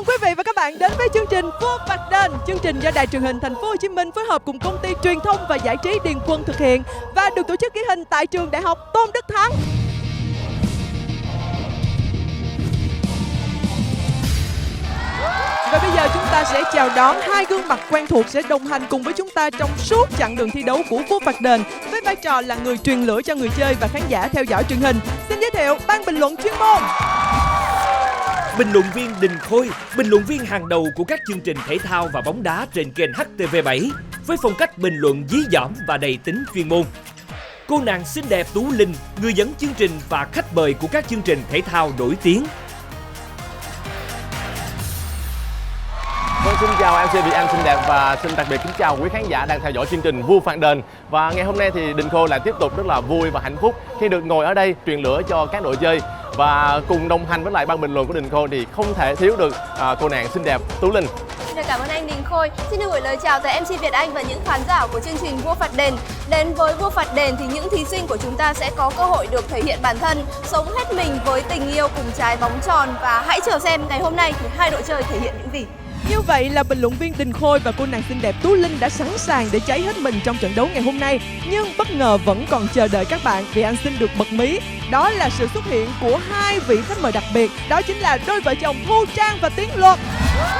mừng quý vị và các bạn đến với chương trình Vua Phạt Đền. Chương trình do Đài Truyền hình Thành phố Hồ Chí Minh phối hợp cùng công ty truyền thông và giải trí Điền Quân thực hiện và được tổ chức ghi hình tại trường Đại học Tôn Đức Thắng. Và bây giờ chúng ta sẽ chào đón hai gương mặt quen thuộc sẽ đồng hành cùng với chúng ta trong suốt chặng đường thi đấu của Vua Phạt Đền với vai trò là người truyền lửa cho người chơi và khán giả theo dõi truyền hình. Xin giới thiệu ban bình luận chuyên môn. Bình luận viên Đình Khôi, bình luận viên hàng đầu của các chương trình thể thao và bóng đá trên kênh HTV7 với phong cách bình luận dí dỏm và đầy tính chuyên môn. Cô nàng xinh đẹp Tú Linh, người dẫn chương trình và khách mời của các chương trình thể thao nổi tiếng. Vâng, xin chào MC Việt Anh xinh đẹp và xin đặc biệt kính chào quý khán giả đang theo dõi chương trình Vua Phạt Đền. Và ngày hôm nay thì Đình Khôi lại tiếp tục rất là vui và hạnh phúc khi được ngồi ở đây truyền lửa cho các đội chơi. Và cùng đồng hành với lại ban bình luận của Đình Khôi thì không thể thiếu được cô nàng xinh đẹp Tú Linh. Xin cảm ơn anh Đình Khôi. Xin được gửi lời chào tới MC Việt Anh và những khán giả của chương trình Vua Phạt Đền. Đến với Vua Phạt Đền thì những thí sinh của chúng ta sẽ có cơ hội được thể hiện bản thân, sống hết mình với tình yêu cùng trái bóng tròn và hãy chờ xem ngày hôm nay thì hai đội chơi thể hiện những gì. Như vậy là bình luận viên Đình Khôi và cô nàng xinh đẹp Tú Linh đã sẵn sàng để cháy hết mình trong trận đấu ngày hôm nay. Nhưng bất ngờ vẫn còn chờ đợi các bạn vì anh xin được bật mí. Đó là sự xuất hiện của hai vị khách mời đặc biệt. Đó chính là đôi vợ chồng Thu Trang và Tiến Luật.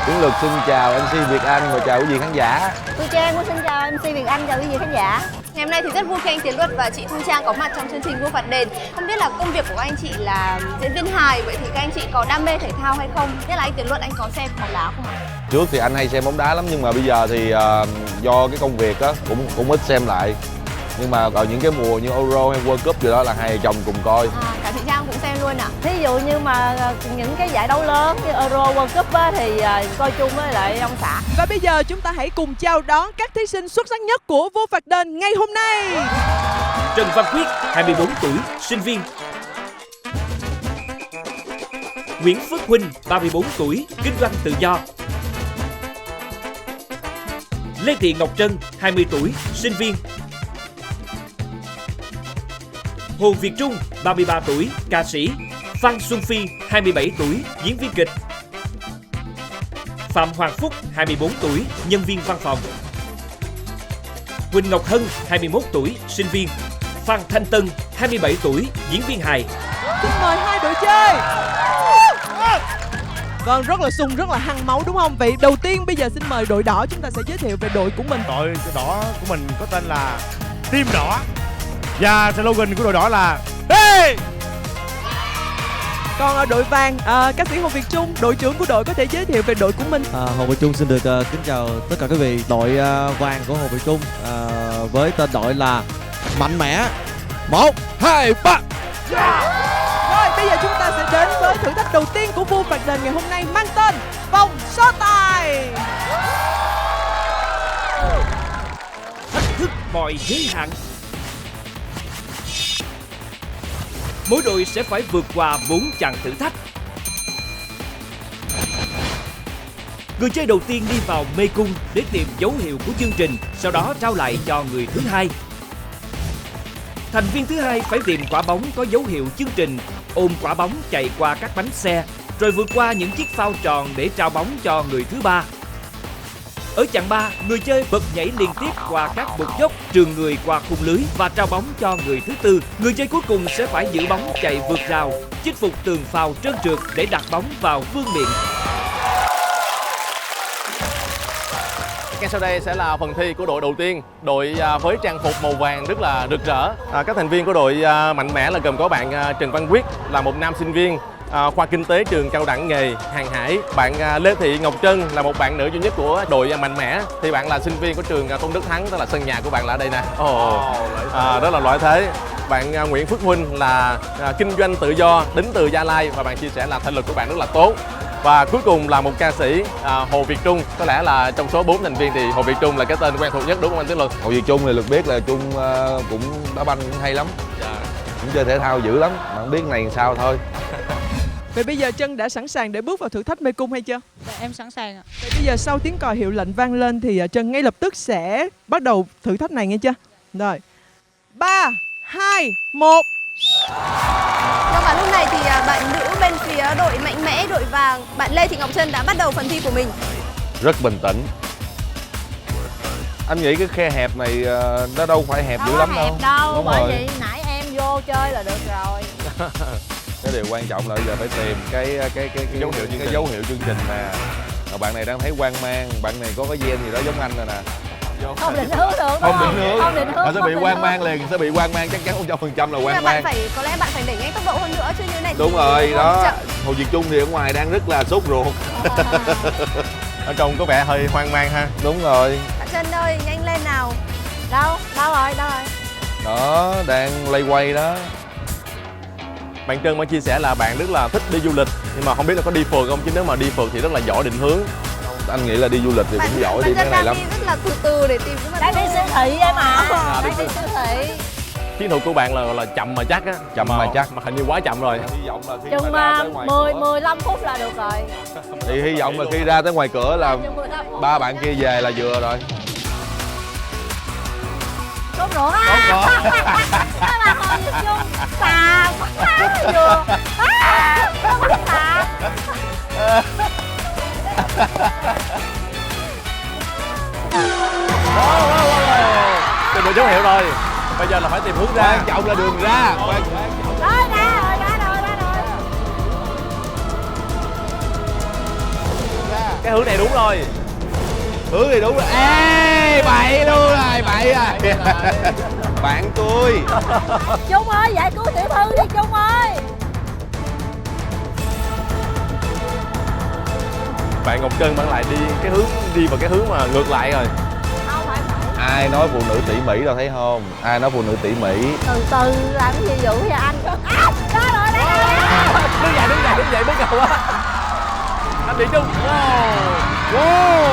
Tiến Luật xin chào MC Việt Anh và chào quý vị khán giả. Thu Trang cũng xin chào MC Việt Anh, chào quý vị khán giả. Ngày hôm nay thì rất vui khi anh Tiến Luật và chị Thu Trang có mặt trong chương trình Vua Phạt Đền. Không biết là công việc của anh chị là diễn viên hài, vậy thì các anh chị có đam mê thể thao hay không? Nhất là anh Tiến Luật, anh có xem bóng đá không ạ? Trước thì anh hay xem bóng đá lắm nhưng mà bây giờ thì do cái công việc á cũng ít xem lại. Nhưng mà ở những cái mùa như Euro hay World Cup gì đó là hai chồng cùng coi. Cả chị Trang cũng xem luôn ạ. Thí dụ như mà những cái giải đấu lớn như Euro, World Cup á, thì coi chung với lại ông xã. Và bây giờ chúng ta hãy cùng chào đón các thí sinh xuất sắc nhất của Vua Phạt Đền ngày hôm nay. Trần Văn Quyết, 24 tuổi, sinh viên. Nguyễn Phước Huynh, 34 tuổi, kinh doanh tự do. Lê Thị Ngọc Trân, 20 tuổi, sinh viên. Hồ Việt Trung, 33 tuổi, ca sĩ. Phan Xuân Phi, 27 tuổi, diễn viên kịch. Phạm Hoàng Phúc, 24 tuổi, nhân viên văn phòng. Huỳnh Ngọc Hân, 21 tuổi, sinh viên. Phan Thanh Tân, 27 tuổi, diễn viên hài. Xin mời hai đội chơi. Vâng, rất là sung, rất là hăng máu đúng không? Vậy đầu tiên bây giờ xin mời đội đỏ, chúng ta sẽ giới thiệu về đội của mình. Đội đỏ của mình có tên là Team Đỏ và slogan của đội đỏ là Hey! Còn ở đội vàng, ca sĩ Hồ Việt Trung, đội trưởng của đội có thể giới thiệu về đội của mình. Hồ Việt Trung xin được kính chào tất cả quý vị. Đội vàng của Hồ Việt Trung với tên đội là Mạnh Mẽ 1, 2, 3. Rồi bây giờ chúng ta sẽ đến với thử thách đầu tiên của Vua Phạt Đền ngày hôm nay mang tên vòng so tài. Thách thức mọi giới hạn. Mỗi đội sẽ phải vượt qua 4 chặng thử thách. Người chơi đầu tiên đi vào mê cung để tìm dấu hiệu của chương trình, sau đó trao lại cho người thứ hai. Thành viên thứ hai phải tìm quả bóng có dấu hiệu chương trình, ôm quả bóng chạy qua các bánh xe, rồi vượt qua những chiếc phao tròn để trao bóng cho người thứ ba. Ở chặng 3, người chơi bật nhảy liên tiếp qua các bục dốc, trườn người qua khung lưới và trao bóng cho người thứ tư. Người chơi cuối cùng sẽ phải giữ bóng chạy vượt rào, chinh phục tường phao trơn trượt để đặt bóng vào vương miện. Ngay sau đây sẽ là phần thi của đội đầu tiên, đội với trang phục màu vàng rất là rực rỡ. Các thành viên của đội Mạnh Mẽ là gồm có bạn Trần Văn Quyết là một nam sinh viên khoa kinh tế trường cao đẳng nghề hàng hải. Bạn Lê Thị Ngọc Trân là một bạn nữ duy nhất của đội Mạnh Mẽ. Thì bạn là sinh viên của trường Tôn Đức Thắng, tức là sân nhà của bạn là ở đây nè. Rất là lợi thế. Bạn Nguyễn Phước Huynh là kinh doanh tự do đến từ Gia Lai và bạn chia sẻ là thể lực của bạn rất là tốt. Và cuối cùng là một ca sĩ Hồ Việt Trung. Có lẽ là trong số 4 thành viên thì Hồ Việt Trung là cái tên quen thuộc nhất đúng không anh Tiến Luật? Hồ Việt Trung thì được biết là Trung cũng đá banh cũng hay lắm. Cũng chơi thể thao dữ lắm, mà không biết này làm sao thôi. Vậy bây giờ Trân đã sẵn sàng để bước vào thử thách mê cung hay chưa? Dạ, em sẵn sàng ạ. Vậy bây giờ sau tiếng còi hiệu lệnh vang lên thì Trân ngay lập tức sẽ bắt đầu thử thách này nghe chưa? Rồi 3, 2, 1. Vâng, và lúc này thì bạn nữ bên phía phía đội mạnh mẽ, đội vàng, bạn Lê Thị Ngọc Trân đã bắt đầu phần thi của mình. Rất bình tĩnh. Anh nghĩ cái khe hẹp này nó đâu phải hẹp dữ lắm đâu. Hẹp đâu, Đúng bởi rồi. vì nãy em vô chơi là được rồi. Cái điều quan trọng là giờ phải tìm cái dấu hiệu chương trình nè. Mà bạn này đang thấy hoang mang, bạn này có cái gen gì đó giống anh rồi nè. Không định hướng được. Không định hướng. Không định hướng. Nó sẽ bị hoang mang liền, sẽ bị hoang mang chắc chắn 100% là Nhưng mà hoang bạn mang. phải, có lẽ bạn phải đẩy nhanh tốc độ hơn nữa chứ như thế này. Đúng thì rồi, không đó. chậm. Hồ Việt Trung thì ở ngoài đang rất là sốt ruột. Ở trong có vẻ hơi hoang mang ha. Đúng rồi. Bạn Trân ơi, nhanh lên nào. Đâu rồi. Đó, đang lay quay đó. Bạn Trân mới chia sẻ là bạn rất là thích đi du lịch, nhưng mà không biết là có đi phượt không, chứ nếu mà đi phượt thì rất là giỏi định hướng. Anh nghĩ là đi du lịch thì cũng giỏi đi cái này lắm. Bạn Trân đang đi rất là từ từ để tìm cái Đang đi siêu thị em à. đi Đang đi siêu thị. Chiến thuật của bạn là gọi là chậm mà chắc á. Chậm mà chắc. Mà hình như quá chậm rồi. Hy vọng là khi Chừng mà ra tới ngoài 15 phút là được rồi. thì hy vọng là khi ra tới ngoài cửa là Chừng 15 phút. ba bạn kia về là vừa rồi. Tốt nữa á. Đó là Hồ Việt Trung xà quá vừa. Xà. Tìm được dấu hiệu rồi. Bây giờ là phải tìm hướng ra. Quan trọng là đường ra. Rồi ra rồi. Cái hướng này đúng rồi. Hướng thì đúng rồi. Ê, bậy luôn rồi, bậy à. Bạn tôi. Trung ơi, giải cứu tiểu thư đi Trung ơi. Bạn Ngọc Trân bạn lại đi vào cái hướng mà ngược lại rồi. Không phải. Ai nói phụ nữ tỉ mỉ đâu thấy không? Ai nói phụ nữ tỉ mỉ? Từ từ làm cái gì dữ vậy anh? À, đó rồi. Đứng dậy mới cầu á. Anh bị Trung. Wow.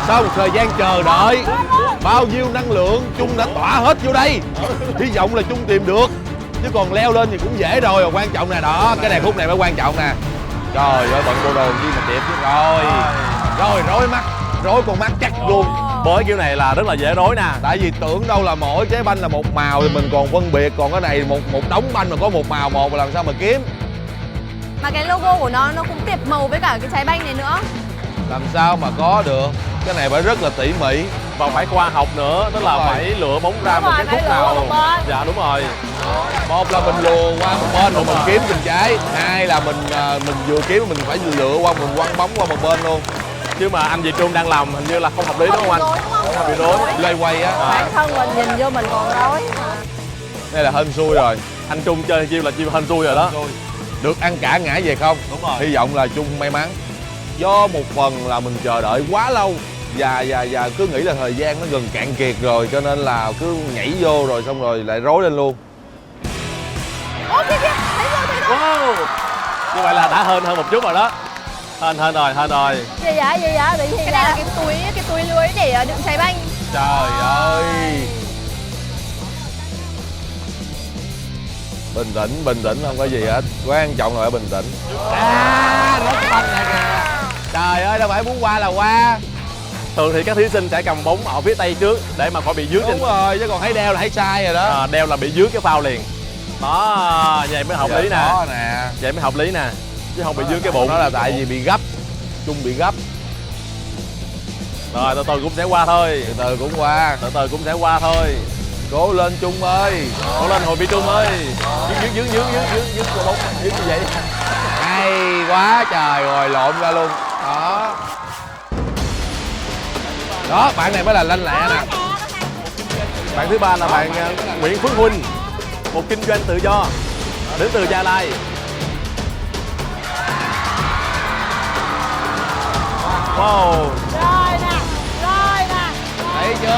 Sau một thời gian chờ đợi, bao nhiêu năng lượng Trung đã tỏa hết vô đây. Hy vọng là Trung tìm được. Chứ còn leo lên thì cũng dễ rồi, quan trọng nè đó, cái này khúc này mới quan trọng nè. Trời ơi, bận bộ đồ chi mà đẹp chứ. Rồi, rối con mắt chắc luôn. Với kiểu này là rất là dễ rối nè. Tại vì tưởng đâu là mỗi trái banh là một màu thì mình còn phân biệt, còn cái này một đống banh mà có một màu một làm sao mà kiếm. Mà cái logo của nó cũng tiệp màu với cả cái trái banh này nữa. Làm sao mà có được. Cái này phải rất là tỉ mỉ. Và phải khoa học nữa, tức là Đúng rồi. phải lựa bóng ra Đúng một rồi, cái phải khúc lựa nào. một bên. Dạ đúng rồi. Một là mình lùa qua một bên rồi mình kiếm bên trái. Hai là mình vừa kiếm mình phải lựa qua, mình quăng bóng qua một bên luôn. Chứ mà anh Việt Trung đang làm hình như là không hợp lý đúng không anh? Không bị rối. Lây quay á. Bản thân mình nhìn vô mình còn rối. Đây là hên xui rồi. Anh Trung chơi chiêu là chiêu hên xui rồi đó. Được ăn cả ngã về không? Đúng rồi. Hy vọng là Trung may mắn. Do một phần là mình chờ đợi quá lâu và cứ nghĩ là thời gian nó gần cạn kiệt rồi, cho nên là cứ nhảy vô rồi xong rồi lại rối lên luôn. Ô kìa, thấy rồi. Wow. Như vậy là đã hơn một chút rồi đó. Hên rồi. Gì vậy? Bị gì Cái này là cái túi lưới để đựng trái banh. Trời ơi. Bình tĩnh không có gì hết. Quan trọng là phải bình tĩnh. Rớt banh lại kìa. Trời ơi, đâu phải muốn qua là qua. Thường thì các thí sinh sẽ cầm bóng ở phía tay trước để mà khỏi bị dướng Đúng rồi, chứ còn thấy đeo là thấy sai rồi đó. đeo là bị dướng cái phao liền. Đó, vậy mới hợp lý nè. Đó nè. Vậy mới hợp lý nè. Chứ không bị dướng cái bụng. Đó là tại vì bị gấp. Trung bị gấp. Rồi từ từ cũng sẽ qua thôi. Từ từ cũng qua. Từ từ cũng sẽ qua thôi. Cố lên Trung ơi. Cố lên Hồ Việt Trung ơi. Dướng cái bóng dướng như vậy. Hay quá trời, rồi lộn ra luôn. Đó. Đó, bạn này mới là lanh lẹ nè. Bạn thứ ba là bạn Nguyễn Phước Huynh, một kinh doanh tự do đến từ Gia Lai. Wow. Rồi nè. Thấy chưa?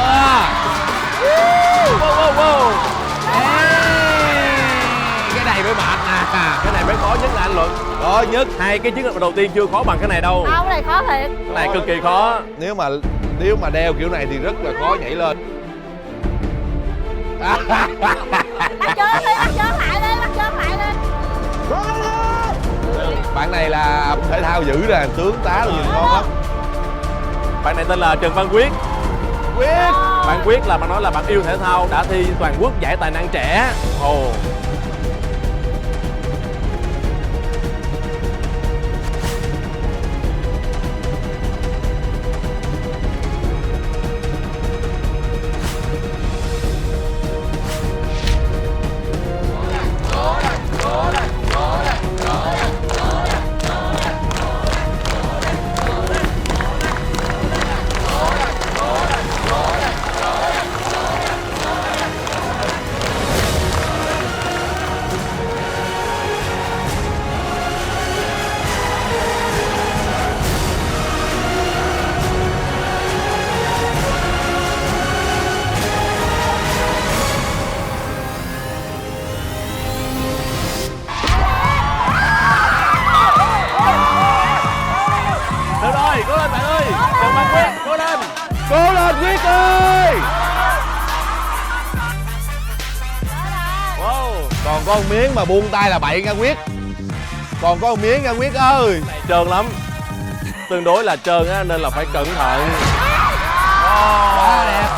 Wow. Cái này mới mệt nè. Cái này mới khó nhất là anh Luận. Khó nhất. Hai cái chiến lược đầu tiên chưa khó bằng cái này đâu. Không, cái này khó thiệt. Cái này cực kỳ khó. Nếu mà đeo kiểu này thì rất là khó nhảy lên. Bắt chớn lại lên. Bạn này là thể thao dữ nè, tướng tá luôn, nhìn ngon lắm. Bạn này tên là Trần Văn Quyết. Bạn Quyết là bạn nói là bạn yêu thể thao, đã thi toàn quốc giải tài năng trẻ. Còn có một miếng mà buông tay là bậy nha Quyết. Còn có một miếng nha Quyết ơi. Trơn lắm, tương đối là trơn á, nên là phải cẩn thận. Quá đẹp.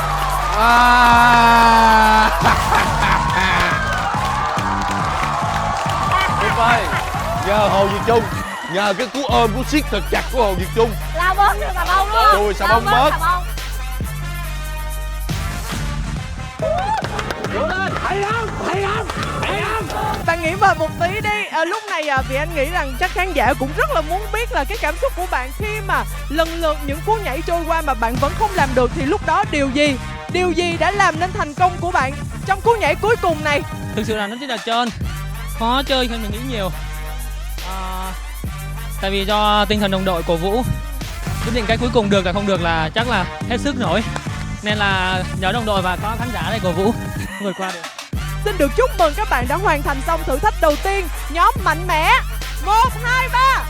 Tuyệt vời. Nhờ Hồ Việt Trung, nhờ cái cú ôm, cú siết thật chặt của Hồ Việt Trung. Lao bớt cái xà bông luôn. Chui xà bông bớt. Bạn nghĩ vào một tí đi. Lúc này vì anh nghĩ rằng chắc khán giả cũng rất là muốn biết là cái cảm xúc của bạn khi mà lần lượt những cú nhảy trôi qua mà bạn vẫn không làm được, thì lúc đó điều gì đã làm nên thành công của bạn trong cú nhảy cuối cùng này? Thực sự là nó rất là trơn, khó chơi hơn mình nghĩ nhiều. Tại vì do tinh thần đồng đội cổ vũ, quyết định cái cuối cùng được là không được là chắc là hết sức nổi, nên là nhớ đồng đội và có khán giả đây cổ vũ vượt qua được. Xin được chúc mừng các bạn đã hoàn thành xong thử thách đầu tiên. Nhóm Mạnh Mẽ 1, 2, 3.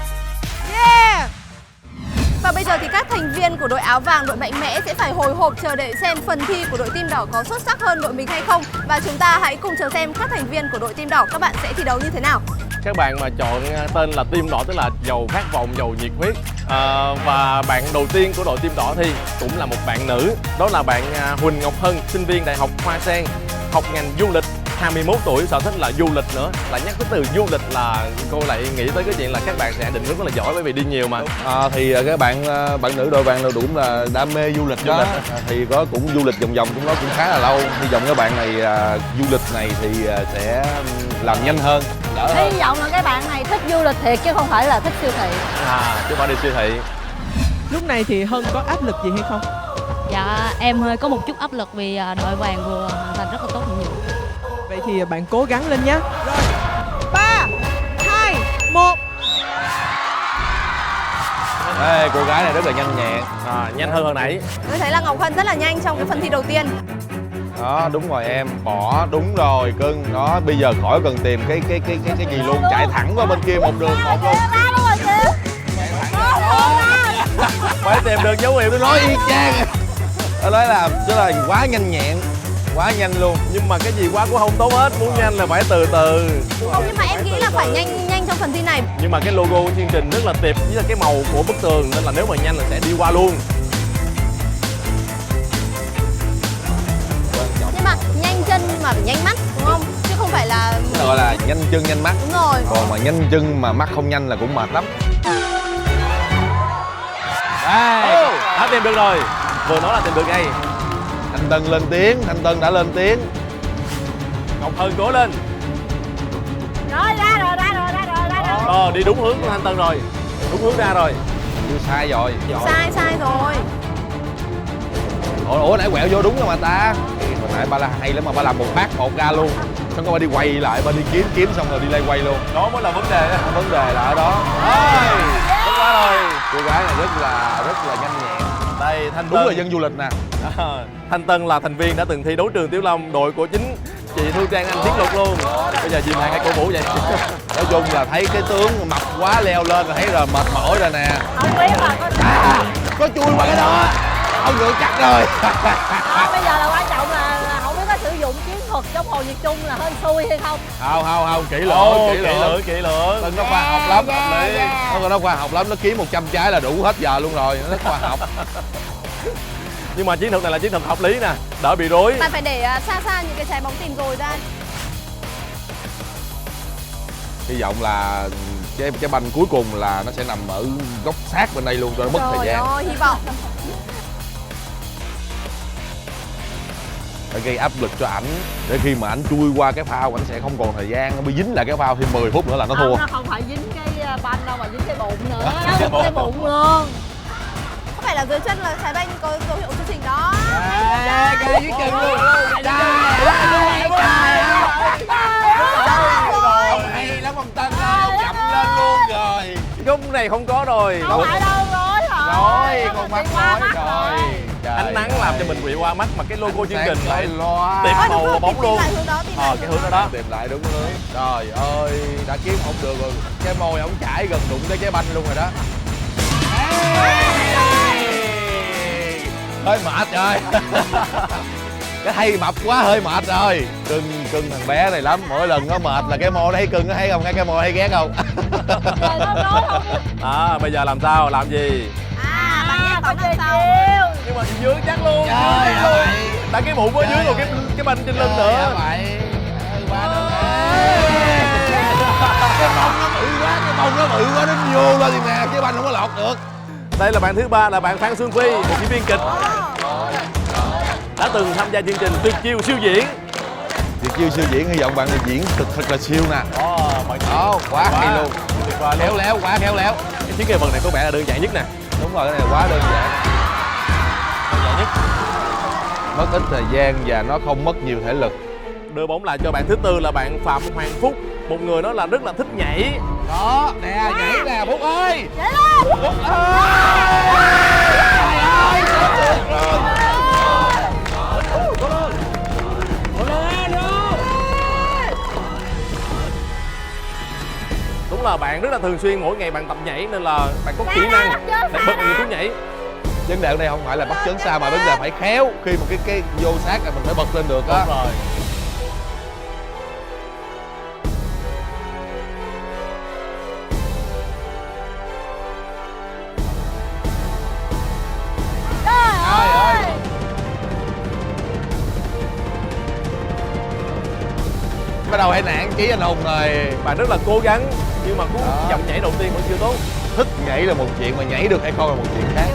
Yeah. Và bây giờ thì các thành viên của đội áo vàng, đội Mạnh Mẽ sẽ phải hồi hộp chờ đợi xem phần thi của đội Team Đỏ có xuất sắc hơn đội mình hay không. Và chúng ta hãy cùng chờ xem các thành viên của đội Team Đỏ các bạn sẽ thi đấu như thế nào. Các bạn mà chọn tên là Team Đỏ tức là giàu khát vọng, giàu nhiệt huyết. Và bạn đầu tiên của đội Team Đỏ thì cũng là một bạn nữ. Đó là bạn Huỳnh Ngọc Hân, sinh viên Đại học Hoa Sen, học ngành du lịch, 21 tuổi, sở thích là du lịch nữa. Lại nhắc tới từ du lịch là cô lại nghĩ tới cái chuyện là các bạn sẽ định hướng rất là giỏi bởi vì đi nhiều mà. Thì các bạn nữ đội vàng đều đúng là đam mê du lịch đó. Thì có cũng du lịch vòng vòng cũng nó cũng khá là lâu. Hy vọng các bạn này du lịch này thì sẽ làm nhanh hơn, đỡ hơn. Hy vọng là các bạn này thích du lịch thiệt chứ không phải là thích siêu thị. Chứ không phải đi siêu thị. Lúc này thì Hân có áp lực gì hay không? Dạ em hơi có một chút áp lực vì đội vàng vừa hoàn thành rất là tốt nhiệm vụ. Vậy thì bạn cố gắng lên nhé. Rồi 3, 2, 1. Ê, cô gái này rất là nhanh nhẹn. Nhanh hơn hồi nãy. Tôi thấy là Ngọc Hân rất là nhanh trong cái phần thi đầu tiên. Đó, đúng rồi em, bỏ đúng rồi cưng. Đó, bây giờ khỏi cần tìm cái gì luôn, chạy thẳng qua bên kia một đường một luôn. Phải tìm được dấu hiệu. Tôi nói y chang. Tôi nói là quá nhanh nhẹn, quá nhanh luôn. Nhưng mà cái gì quá cũng không tốt hết, muốn nhanh là phải từ từ. Không, nhưng mà em nghĩ là phải nhanh trong phần thi này. Nhưng mà cái logo của chương trình rất là đẹp với cái màu của bức tường, nên là nếu mà nhanh là sẽ đi qua luôn. Nhưng mà nhanh chân nhưng mà phải nhanh mắt, đúng không? Chứ không phải là... Gọi là nhanh chân nhanh mắt. Đúng rồi. Còn mà nhanh chân mà mắt không nhanh là cũng mệt lắm. Đã tìm được rồi. Vừa nói là tìm được ngay. Thanh Tân lên tiếng, Thanh Tân đã lên tiếng. Ngọc Hân cố lên. Rồi ra rồi. Đi đúng hướng của Thanh Tân rồi. Đúng hướng ra rồi. Chưa sai rồi. Sai rồi. Ủa nãy quẹo vô đúng rồi mà ta. Hồi nãy ba la hay lắm mà ba làm một phát một ra luôn. Xong có ba đi quay lại, ba đi kiếm xong rồi đi lay quay luôn. Đó mới là vấn đề đó. Vấn đề là ở đó. Đúng quá rồi. Cô gái này rất là nhanh nhẹn. Đây Thanh Tân. Đúng là dân du lịch nè. Thanh Tân là thành viên đã từng thi đấu trường Tiểu Long, đội của chính chị Thu Trang Anh Tiến Luật luôn. Bây giờ dìm hàng hai cổ vũ vậy. Nói chung là thấy cái tướng mập quá leo lên là thấy rồi mệt mỏi rồi nè. Không biết là Có chui qua cái đó. Ông ngựa cắt rồi. bây giờ là quan trọng là không biết có sử dụng chiến thuật giống Hồ Việt Trung là hên xui hay không. Không, kỹ lưỡng. Tân Nó khoa học lắm, hợp lý. Nó khoa học lắm, nó kiếm 100 trái là đủ hết giờ luôn rồi, nó khoa học. Nhưng mà chiến thuật này là chiến thuật hợp lý nè, đỡ bị rối. Bạn phải để xa những cái trái bóng tìm rồi ra. Hy vọng là cái banh cuối cùng là nó sẽ nằm ở góc sát bên đây luôn cho nó mất thời gian. Trời ơi, hy vọng. Phải gây áp lực cho ảnh để khi mà ảnh chui qua cái phao ảnh sẽ không còn thời gian, nó bị dính lại cái phao thêm 10 phút nữa là nó thua. Nó không phải dính cái banh đâu mà dính cái bụng nữa. Cái bụng luôn. Có phải là dưới chân là trái banh có dấu hiệu chương trình đó. Cái dưới chân luôn. Hay lắm ông Tân ơi, chậm lên luôn rồi. Gúng này không có rồi. Không phải đâu, Rồi, con mắt rồi. Ánh nắng làm cho mình bị qua mắt mà cái logo chương trình lại loa. tìm màu và bóng luôn. Cái hướng đó. Tìm lại đúng hướng. Trời ơi, đã kiếm không được rồi. Cái môi ổng chảy gần đụng tới trái banh luôn rồi đó. Hơi mệt rồi. Cái hay mập quá hơi mệt rồi. Cưng thằng bé này lắm, mỗi lần nó mệt là cái mô nó thấy cưng, nó thấy không, cái mô hay ghét không? Bây giờ làm sao, làm gì? Bạn nhắc tổng đằng sau. Nhưng mà dưới chắc luôn, Trời ơi. đã cái bụng ở dưới rồi cái banh trên lưng nữa. Vậy. Qua nữa. Cái mông nó bự quá, nó vô lên thì nè, cái banh không có lọt được. Đây là bạn thứ ba là bạn Phan Xuân Phi, một diễn viên kịch đã từng tham gia chương trình Tuyệt chiêu siêu diễn. Tuyệt chiêu siêu diễn, hy vọng bạn được diễn thật là siêu nè. Đó, quá hay luôn. Khéo léo, quá khéo léo. Cái chiếc cây vần này có vẻ là đơn giản nhất nè. Đúng rồi, cái này quá đơn giản. Đơn giản nhất. Mất ít thời gian và nó không mất nhiều thể lực. Đưa bóng lại cho bạn thứ tư là bạn Phạm Hoàng Phúc, một người đó là rất là thích nhảy. Đó, nè, nhảy nè, Phúc ơi. Nhảy lên. Phúc ơi. Đúng là bạn rất là thường xuyên, mỗi ngày bạn tập nhảy nên là bạn có kỹ năng để bật những cú nhảy. Vấn đề ở đây không phải là bắt chấn sao mà vấn đề phải khéo, khi mà cái vô sát là mình phải bật lên được á. Đúng rồi. Trời ơi. Bắt đầu hay nạn chí anh Hùng rồi. Bạn rất là cố gắng nhưng mà cú dậm nhảy đầu tiên vẫn chưa tốt. Thích nhảy là một chuyện mà nhảy được hay không là một chuyện khác.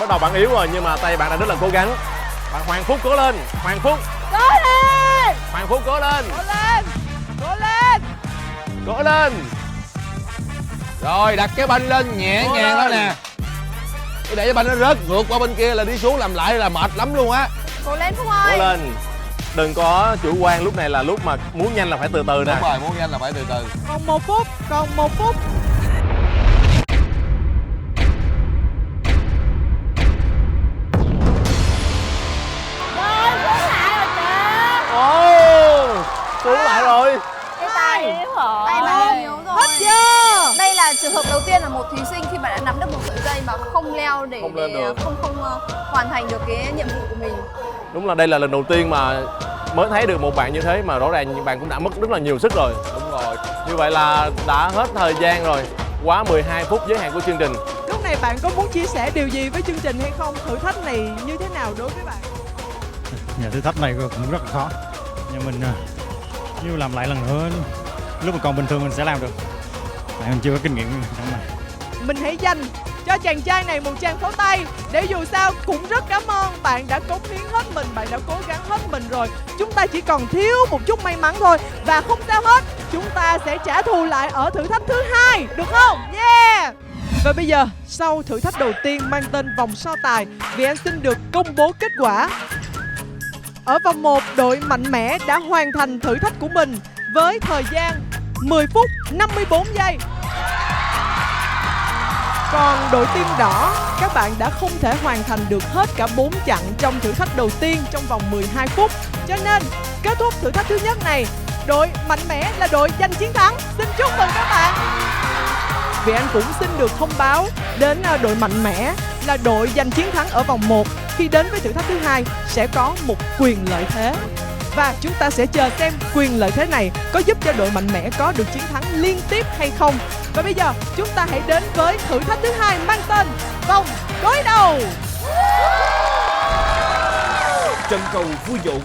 Bắt đầu bạn yếu rồi nhưng mà tay bạn đã rất là cố gắng. Bạn Hoàng Phúc cố lên, Hoàng Phúc. Cố lên. Hoàng Phúc cố lên. Cố lên. Cố lên. Cố lên. Rồi đặt cái banh lên nhẹ nhàng đó nè. Cứ để cái banh nó rớt ngược qua bên kia là đi xuống làm lại là mệt lắm luôn á. Cố lên Phúc ơi. Cố lên. Đừng có chủ quan, lúc này là lúc mà muốn nhanh là phải từ từ nè. Đúng rồi, muốn nhanh là phải từ từ. Còn 1 phút, còn 1 phút. Xuống lại rồi. Cái tay yếu rồi. Tay bạn yếu rồi. Hết giờ. Đây là trường hợp đầu tiên là một thí sinh khi mà đã nắm được một sợi dây mà không leo để Không lên được. không hoàn thành được cái nhiệm vụ của mình. Đúng là đây là lần đầu tiên mà mới thấy được một bạn như thế mà rõ ràng bạn cũng đã mất rất là nhiều sức rồi. Đúng rồi. Như vậy là đã hết thời gian rồi. Quá 12 phút giới hạn của chương trình. Lúc này bạn có muốn chia sẻ điều gì với chương trình hay không? Thử thách này như thế nào đối với bạn? Thử thách này cũng rất là khó. Nhưng mình nếu làm lại lần nữa lúc mà còn bình thường mình sẽ làm được. Tại mình chưa có kinh nghiệm trong này. Mình hãy dành cho chàng trai này một tràng pháo tay. Để dù sao cũng rất cảm ơn bạn đã cống hiến hết mình, bạn đã cố gắng hết mình rồi. Chúng ta chỉ còn thiếu một chút may mắn thôi. Và không sao hết, chúng ta sẽ trả thù lại ở thử thách thứ 2, được không? Yeah! Và bây giờ, sau thử thách đầu tiên mang tên vòng so tài, Việt Anh xin được công bố kết quả. Ở vòng 1, đội mạnh mẽ đã hoàn thành thử thách của mình với thời gian 10 phút 54 giây. Còn đội team đỏ, các bạn đã không thể hoàn thành được hết cả 4 chặng trong thử thách đầu tiên trong vòng 12 phút. Cho nên, kết thúc thử thách thứ nhất này, đội mạnh mẽ là đội giành chiến thắng. Xin chúc mừng các bạn. Vì anh cũng xin được thông báo đến đội mạnh mẽ là đội giành chiến thắng ở vòng 1. Khi đến với thử thách thứ 2 sẽ có một quyền lợi thế. Và chúng ta sẽ chờ xem quyền lợi thế này có giúp cho đội mạnh mẽ có được chiến thắng liên tiếp hay không. Và bây giờ chúng ta hãy đến với thử thách thứ 2 mang tên vòng đối đầu. Trận cầu vui nhộn.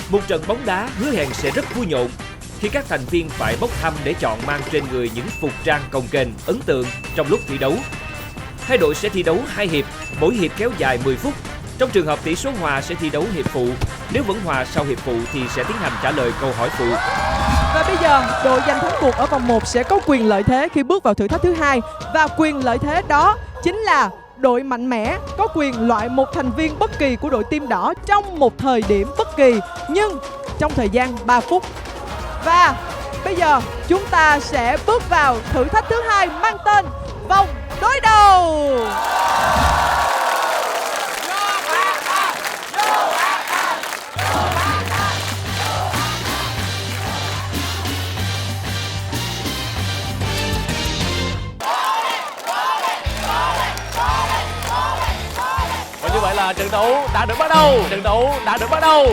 Một trận bóng đá hứa hẹn sẽ rất vui nhộn khi các thành viên phải bốc thăm để chọn mang trên người những phục trang cồng kềnh ấn tượng trong lúc thi đấu. Hai đội sẽ thi đấu 2 hiệp, mỗi hiệp kéo dài 10 phút. Trong trường hợp tỷ số hòa sẽ thi đấu hiệp phụ. Nếu vẫn hòa sau hiệp phụ thì sẽ tiến hành trả lời câu hỏi phụ. Và bây giờ, đội giành thắng cuộc ở vòng 1 sẽ có quyền lợi thế khi bước vào thử thách thứ 2. Và quyền lợi thế đó chính là đội mạnh mẽ có quyền loại một thành viên bất kỳ của đội team đỏ trong một thời điểm bất kỳ, nhưng trong thời gian 3 phút. Và bây giờ chúng ta sẽ bước vào thử thách thứ 2 mang tên vòng đối đầu. Và như vậy là trận đấu đã được bắt đầu. Trận đấu đã được bắt đầu.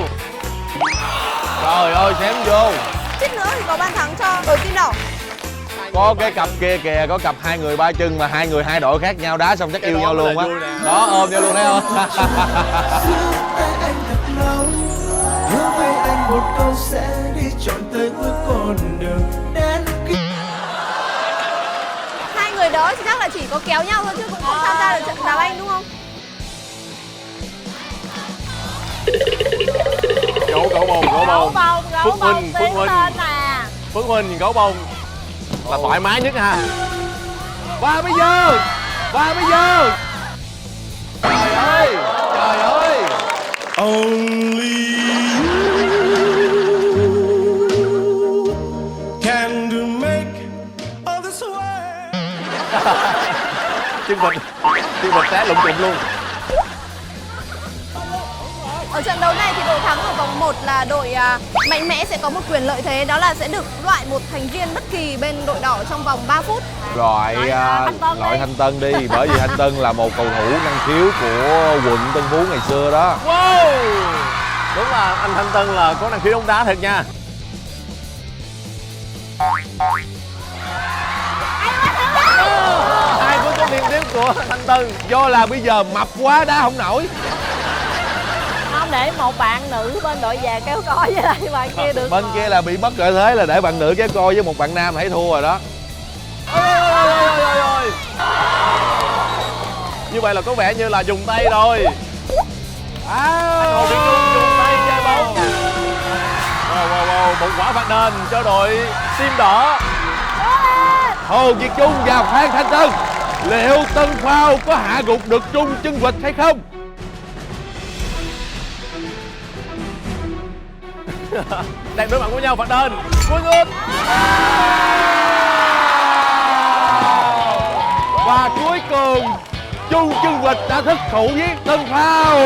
Trời ơi, xém vô. Chút nữa thì có bàn thắng cho đội team đỏ. Có cái cặp kia kìa, có cặp hai người ba chân mà hai người hai đội khác nhau đá xong chắc yêu nhau luôn á. Đó, ôm nhau luôn thấy không? Hứa với anh một câu sẽ đi trọn tới cuối con đường đến khi Hai người đó thì chắc là chỉ có kéo nhau thôi chứ cũng không tham gia được trận đá banh đúng không? Gấu bông. Gấu bông Phước Huynh, tiến Phước Huynh. lên nè. Phước Huynh nhìn gấu bông là thoải mái nhất ha. Và bây giờ trời ơi. Only you can do make all this way. Chân vịt té lụng cụm luôn. Ở trận đấu này thì đội thắng ở vòng 1 là đội mạnh mẽ sẽ có một quyền lợi thế, đó là sẽ được loại một thành viên bất kỳ bên đội đỏ trong vòng 3 phút. Loại Thanh Tân đi, bởi vì Thanh Tân là một cầu thủ năng khiếu của quận Tân Phú ngày xưa đó. Wow, đúng là anh Thanh Tân là có năng khiếu bóng đá thật nha. Hai cú sút liên tiếp của Thanh Tân. Do là bây giờ mập quá đá không nổi. Không, để một bạn nữ bên đội về kéo coi với lại bạn kia được. Bên kia là bị mất lợi thế, là để bạn nữ kéo coi với một bạn nam thấy thua rồi đó. Ôi. Như vậy là có vẻ như là dùng tay rồi. Anh Hồ Việt Trung dùng tay chơi bóng. Wow, một quả phạt đền cho đội team đỏ. Hồ Việt Trung và Phan Thanh Tân. Liệu Tân Phao có hạ gục được Trung chân vịt hay không? Đang đối mặt với nhau phạt đền. Good. Và cuối cùng Trung chân vịt đã thất thủ với Tân Phao.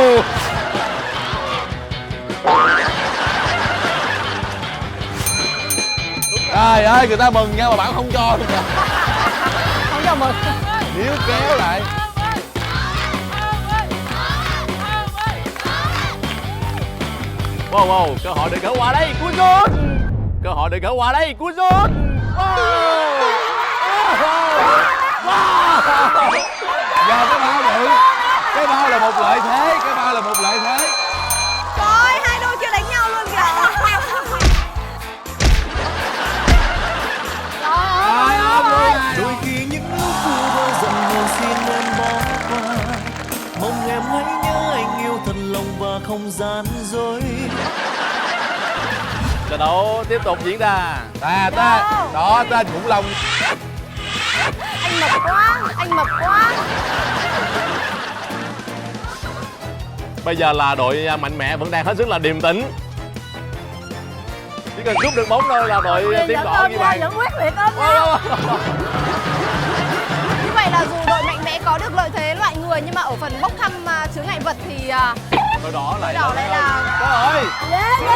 Trời ơi, người ta mừng nhau mà bảo không cho luôn kìa. Không cho mừng. Níu kéo lại. Wow, cơ hội để gỡ qua đây, cú sút. Cơ hội để gỡ qua đây, cú sút. Giờ cái bao được. Cái bao là một lợi thế, Rồi, hai đôi kia đánh nhau luôn kìa. Trời ơi, Đôi khi những lúc vui đôi giận hờn xin em bỏ qua. Mong em hãy nhớ anh yêu thật lòng và không gian dối. Trận đấu tiếp tục diễn ra. Đó tên khủng long. Anh mập quá. Bây giờ là đội mạnh mẽ vẫn đang hết sức là điềm tĩnh. Chỉ cần rút được bóng thôi là đội team đỏ ghi bàn. Vẫn quyết liệt ôm nhau. Như vậy là dù đội mạnh mẽ có được lợi thế loại người nhưng mà ở phần bốc thăm chướng ngại vật thì Đội đỏ lại đội đỏ lại là Trời ơi. Yeah.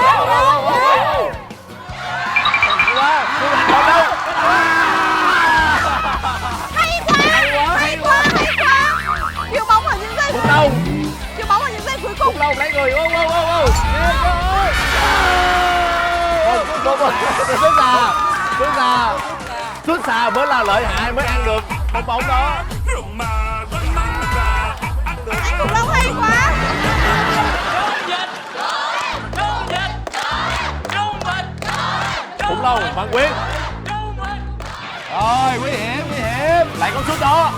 hay quá. Thiếu bóng ở những giây cuối cùng. Đâu lấy người. Wow. Xuất xa mới là lợi hại, mới ăn được bóng bóng đó. Anh Khủng Long hay quá. Khủng Long, Văn Quyết. Rồi, nguy hiểm. Lại con sút đó.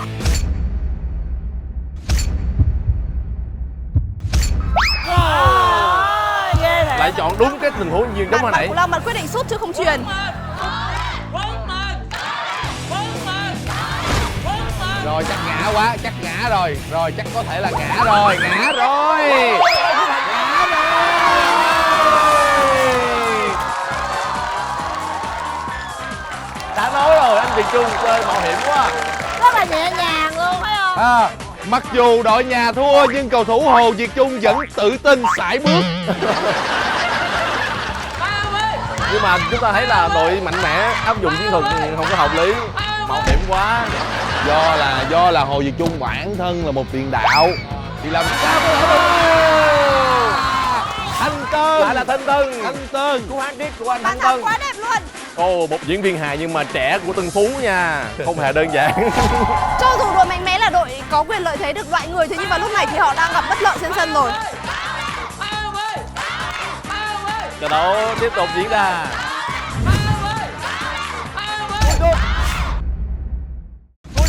Lại chọn đúng cái tình huống như đúng hồi nãy. Khủng Long bạn quyết định sút chứ không truyền. Rồi chắc ngã quá, rồi chắc có thể là ngã rồi. Đã nói rồi, anh Việt Trung chơi mạo hiểm quá. Rất là nhẹ nhàng luôn. Mặc dù đội nhà thua nhưng cầu thủ Hồ Việt Trung vẫn tự tin sải bước. Nhưng mà chúng ta thấy là đội mạnh mẽ áp dụng chiến thuật không có hợp lý, mạo hiểm quá. Do là Hồ Việt Trung bản thân là một tiền đạo thì làm sao Thanh Tân, lại là Thanh Tân. cú hát trick của anh Bàn Thanh thắng Tân. quá đẹp luôn. Ồ, một diễn viên hài nhưng mà trẻ của Tân Phú nha, không hề đơn giản. Cho dù đội mạnh mẽ là đội có quyền lợi thế được loại người, thế nhưng mà lúc này thì họ đang gặp bất lợi trên sân rồi. Trận đấu tiếp tục diễn ra. Cú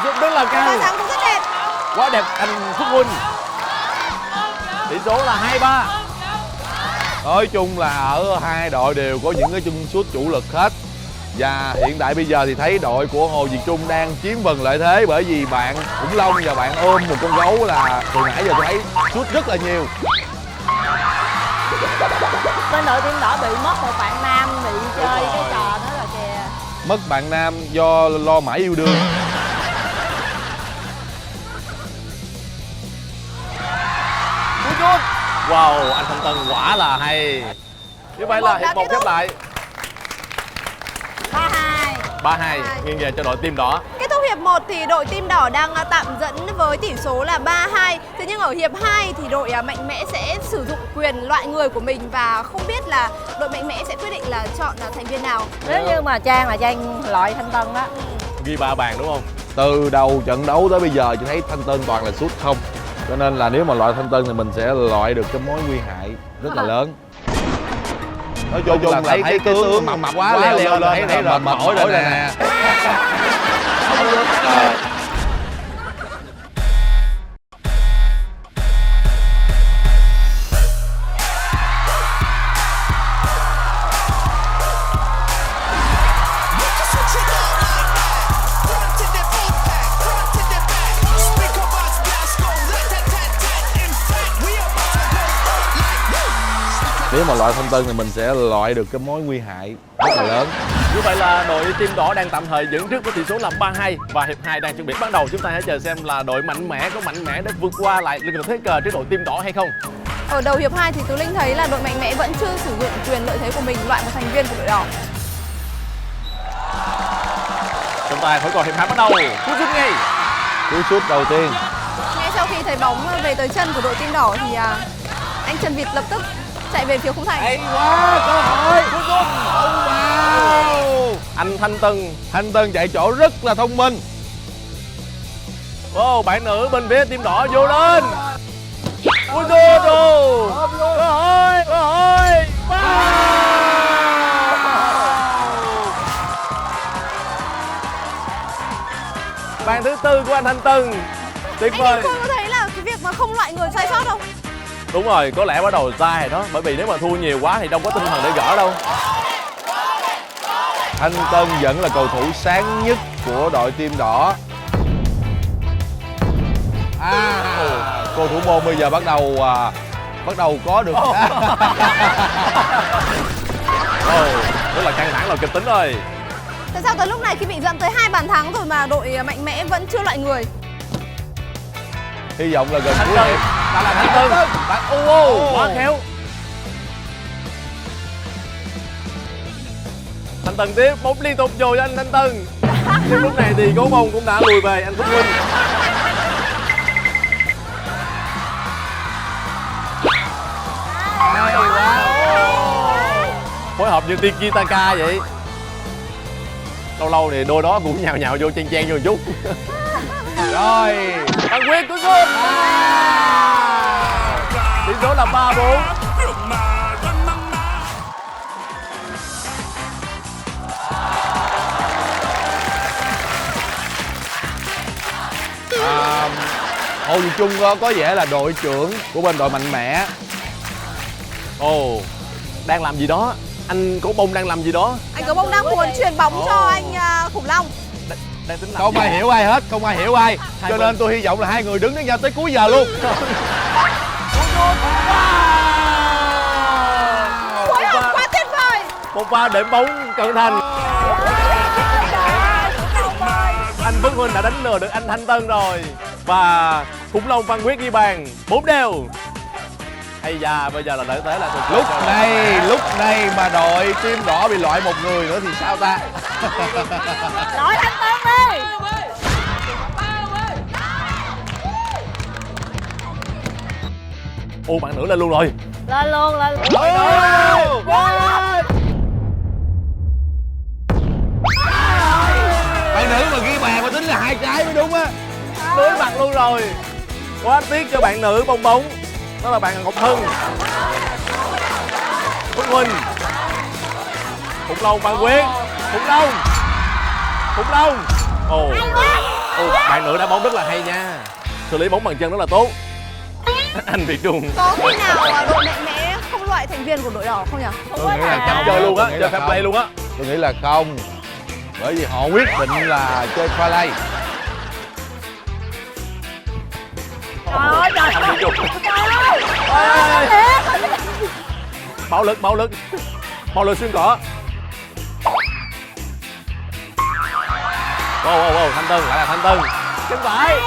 sút rất là cao. Bàn thắng cũng rất đẹp. Quá đẹp anh Phúc Huynh. Tỷ số là 2-3. Nói chung là ở hai đội đều có những cái chân sút chủ lực hết. Và hiện tại bây giờ thì thấy đội của Hồ Việt Trung đang chiếm phần lợi thế, bởi vì bạn Khủng Long và bạn ôm một con gấu là từ nãy giờ tôi thấy sút rất là nhiều. Bên đội Team Đỏ bị mất một bạn nam bị chơi cái trò đó rồi kìa. Mất bạn nam do lo mãi yêu đương. Wow, anh Thanh Tân quả là hay. Như vậy là hiệp 1 khép lại 3-2 nghiêng về cho đội Team Đỏ. Kết thúc hiệp 1 thì đội Team Đỏ đang tạm dẫn với tỷ số là 3-2. Thế nhưng ở hiệp 2 thì đội mạnh mẽ sẽ sử dụng quyền loại người của mình và không biết là đội mạnh mẽ sẽ quyết định là chọn thành viên nào. Nếu như mà Trang loại Thanh Tân đó. Ghi 3 bàn đúng không? Từ đầu trận đấu tới bây giờ chỉ thấy Thanh Tân toàn là sút không. Cho nên là nếu mà loại Thanh Tân thì mình sẽ loại được cái mối nguy hại rất là lớn. Nói chung là thấy cái tướng mập quá leo lên thấy là mệt mỏi rồi nè. Nếu mà loại Thanh Tân thì mình sẽ loại được cái mối nguy hại rất là lớn. Như vậy là đội Team Đỏ đang tạm thời dẫn trước với tỷ số là 3-2 và hiệp 2 đang chuẩn bị bắt đầu. Chúng ta hãy chờ xem là đội mạnh mẽ có mạnh mẽ để vượt qua lại lực thế cờ trước đội Team Đỏ hay không. Ở đầu hiệp 2 thì Tú Linh thấy là đội mạnh mẽ vẫn chưa sử dụng quyền lợi thế của mình loại một thành viên của đội đỏ. Chúng ta phải coi hiệp 2 bắt đầu. Cú sút ngay. Cú sút đầu tiên. Ngay sau khi thấy bóng về tới chân của đội Team Đỏ thì anh Trần Việt lập tức chạy về phía khung thành. Hay quá, cơ hội. Cú sút. Wow. Anh Thanh Tân chạy chỗ rất là thông minh. Wow, bạn nữ bên phía Team Đỏ vô lên. Cú sút rồi. Cơ hội. Bàn thứ tư của anh Thanh Tân. Tuyệt vời. Anh có thấy là cái việc mà không loại người sai sót không? Đúng rồi, có lẽ bắt đầu sai rồi đó. Bởi vì nếu mà thua nhiều quá thì đâu có tinh thần để gỡ đâu. Thanh Tân vẫn là cầu thủ sáng nhất của đội Team Đỏ. Cầu thủ môn bây giờ bắt đầu có được. Rất là căng thẳng, là kịch tính rồi. Tại sao tới lúc này khi bị dẫn tới 2 bàn thắng rồi mà đội mạnh mẽ vẫn chưa loại người? Hy vọng là gần Thanh cuối Tân. hiệp. Đó là Thanh Tân. Quá khéo. Thanh Tân tiếp, bóng liên tục dồi cho anh Thanh Tân. Nhưng lúc này thì gấu bông cũng đã lùi về anh Phúc Huynh. Hay quá. Phối hợp như Tiki Taka vậy. Lâu lâu thì đôi đó cũng nhào vô chen vô chút. Rồi, Văn Quyết cuối cùng. Tỷ số là 3-4. Hồ Việt Trung có vẻ là đội trưởng của bên đội mạnh mẽ. Đang làm gì đó? Anh Cổ Bông đang làm gì đó? Anh Cổ Bông đang muốn truyền bóng cho anh Khủng Long. Đang tính Không ai hiểu ai hết, không ai hiểu ai. Cho nên tôi hy vọng là hai người đứng với nhau tới cuối giờ luôn. Phối hợp quá tuyệt vời. Một pha đệm bóng cận thành. Anh Phước Huynh đã đánh lừa được anh Thanh Tân rồi. Và Khủng Long Văn Quyết ghi bàn 4 đều. Hay da, bây giờ là lợi thế là lúc này mà đội team đỏ bị loại một người nữa thì sao ta? Đội Thanh Tân đi. Ô, bạn nữ lên luôn rồi. Lên luôn. Bạn nữ mà ghi bàn mà tính là 2 trái mới đúng á. Đối mặt luôn rồi. Quá tiếc cho bạn nữ bong bóng. Đó là bạn Ngọc Hân. Phước Huynh. Khủng Long Văn Quyết. Khủng Long. Ồ, bạn nữ đá bóng rất là hay nha. Xử lý bóng bằng chân rất là tốt. Anh Việt Trung. Có khi nào đội mạnh mẽ không loại thành viên của đội đỏ không nhỉ? Tôi nghĩ là không. Chơi luôn á, chơi fair play luôn á. Tôi nghĩ là không. Bởi vì họ quyết định là chơi fair play. Anh Việt Trung. Bạo lực xuyên cỏ. Wow, Thanh Tân, lại là Thanh Tân. Chân phải.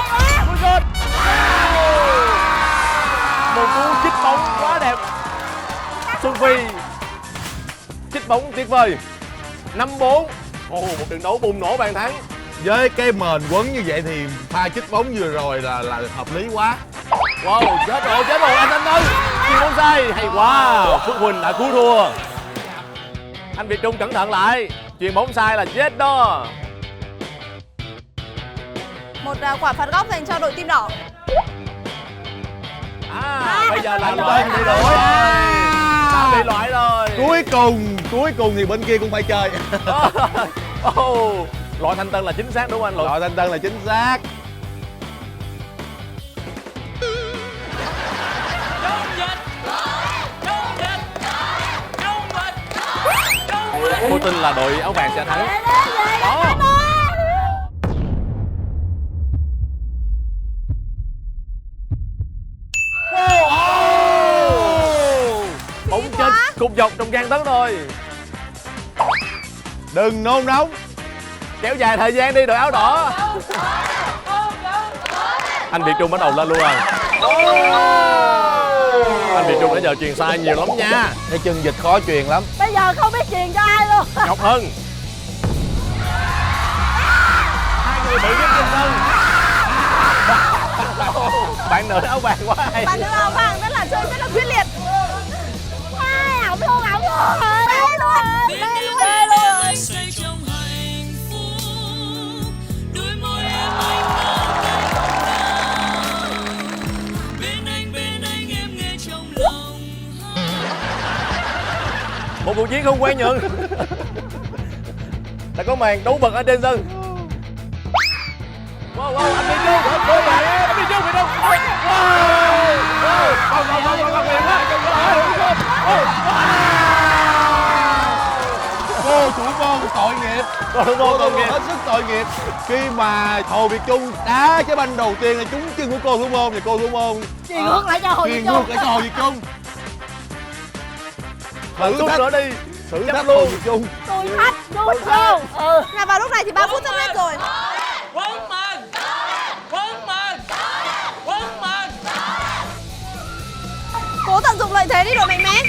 Một cú chích bóng quá đẹp. Xuân Phi chích bóng tuyệt vời. 5-4. Một trận đấu bùng nổ bàn thắng. Với cái mền quấn như vậy thì pha chích bóng vừa rồi là hợp lý quá. Wow, chết rồi anh Thanh Tân. Chuyền bóng sai, hay quá. Phước Huynh đã cứu thua. Anh Việt Trung cẩn thận lại. Chuyền bóng sai là chết đó. Một quả phạt góc dành cho đội team đỏ. Bây giờ là loại bị đổi. Đã bị loại rồi. Cuối cùng thì bên kia cũng phải chơi. Loại Thanh Tân là chính xác đúng không anh Luật? Loại Thanh Tân là chính xác. Tôi tin là đội áo vàng sẽ thắng. Bóng chết cục dọc trong gang tấn rồi. Đừng nôn nóng. Kéo dài thời gian đi đội áo đỏ. Anh Việt Trung bắt đầu lên luôn rồi. Anh Việt Trung nãy giờ truyền sai nhiều lắm nha. Cái chân vịt khó truyền lắm. Bây giờ không biết truyền cho ai luôn. Ngọc Hân. Hai người bị nhất trên sân. Bạn nữ áo vàng quá hay. Bạn nữ áo vàng rất là chơi rất là quyết liệt. Ổng luôn rồi. Bê luôn. Một cuộc chiến không quen nhượng. Đã có màn đấu vật ở trên sân. Wow, anh Việt Trung. Anh Việt Trung. Cô thủ môn tội nghiệp. Hết sức tội nghiệp khi mà Hồ Việt Trung đá cái banh đầu tiên là trúng chân của cô thủ môn và cô thủ môn Truyền ngược lại cho Hồ Việt Trung. Thử thách nữa đi. Thử thách luôn Việt Trung. Tôi thách luôn. Là vào lúc này thì 3 phút sắp hết rồi. Quấn mình. Cố tận dụng lợi thế đi đội mạnh mẽ.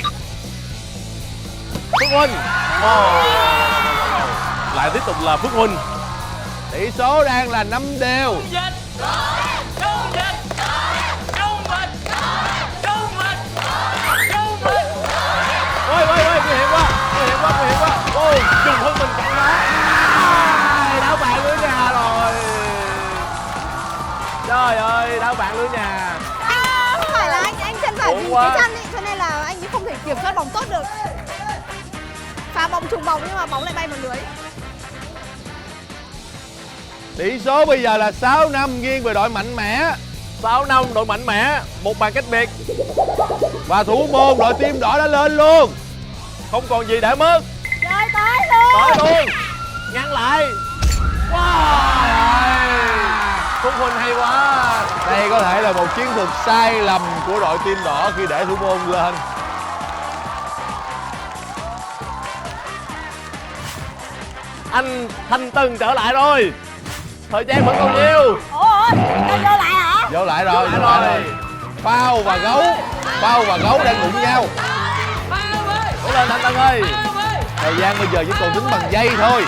Phước Huynh. Lại tiếp tục là Phước Huynh. Tỷ số đang là 5 đều. Ôi, nguy hiểm quá. Trùng hơn mình chạy quá. Đá bạn lưới nhà rồi. Trời ơi, đá bạn lưới nhà. Không phải là anh chân phải Ổn vì quá. cái chân ý, cho nên là anh ấy không thể kiểm soát bóng tốt được. Phá bóng trùng bóng nhưng mà bóng lại bay vào lưới. Tỷ số bây giờ là 6-5 nghiêng về đội mạnh mẽ. 6-5 đội mạnh mẽ, một bàn cách biệt. Và thủ môn đội team đỏ đã lên luôn. Không còn gì để mất. Chơi tới luôn. Ngăn lại. Wow. Phước Huynh hay quá. Đây có thể là một chiến thuật sai lầm của đội team đỏ khi để thủ môn lên. Anh Thanh Tân trở lại rồi. Thời gian vẫn còn nhiều. Ủa, nó vô lại hả? Vô lại rồi, vô lại rồi. Phao và gấu đang đụng nhau. Cố lên Thanh Tân ơi. Thời gian bây giờ chỉ còn tính bằng giây thôi.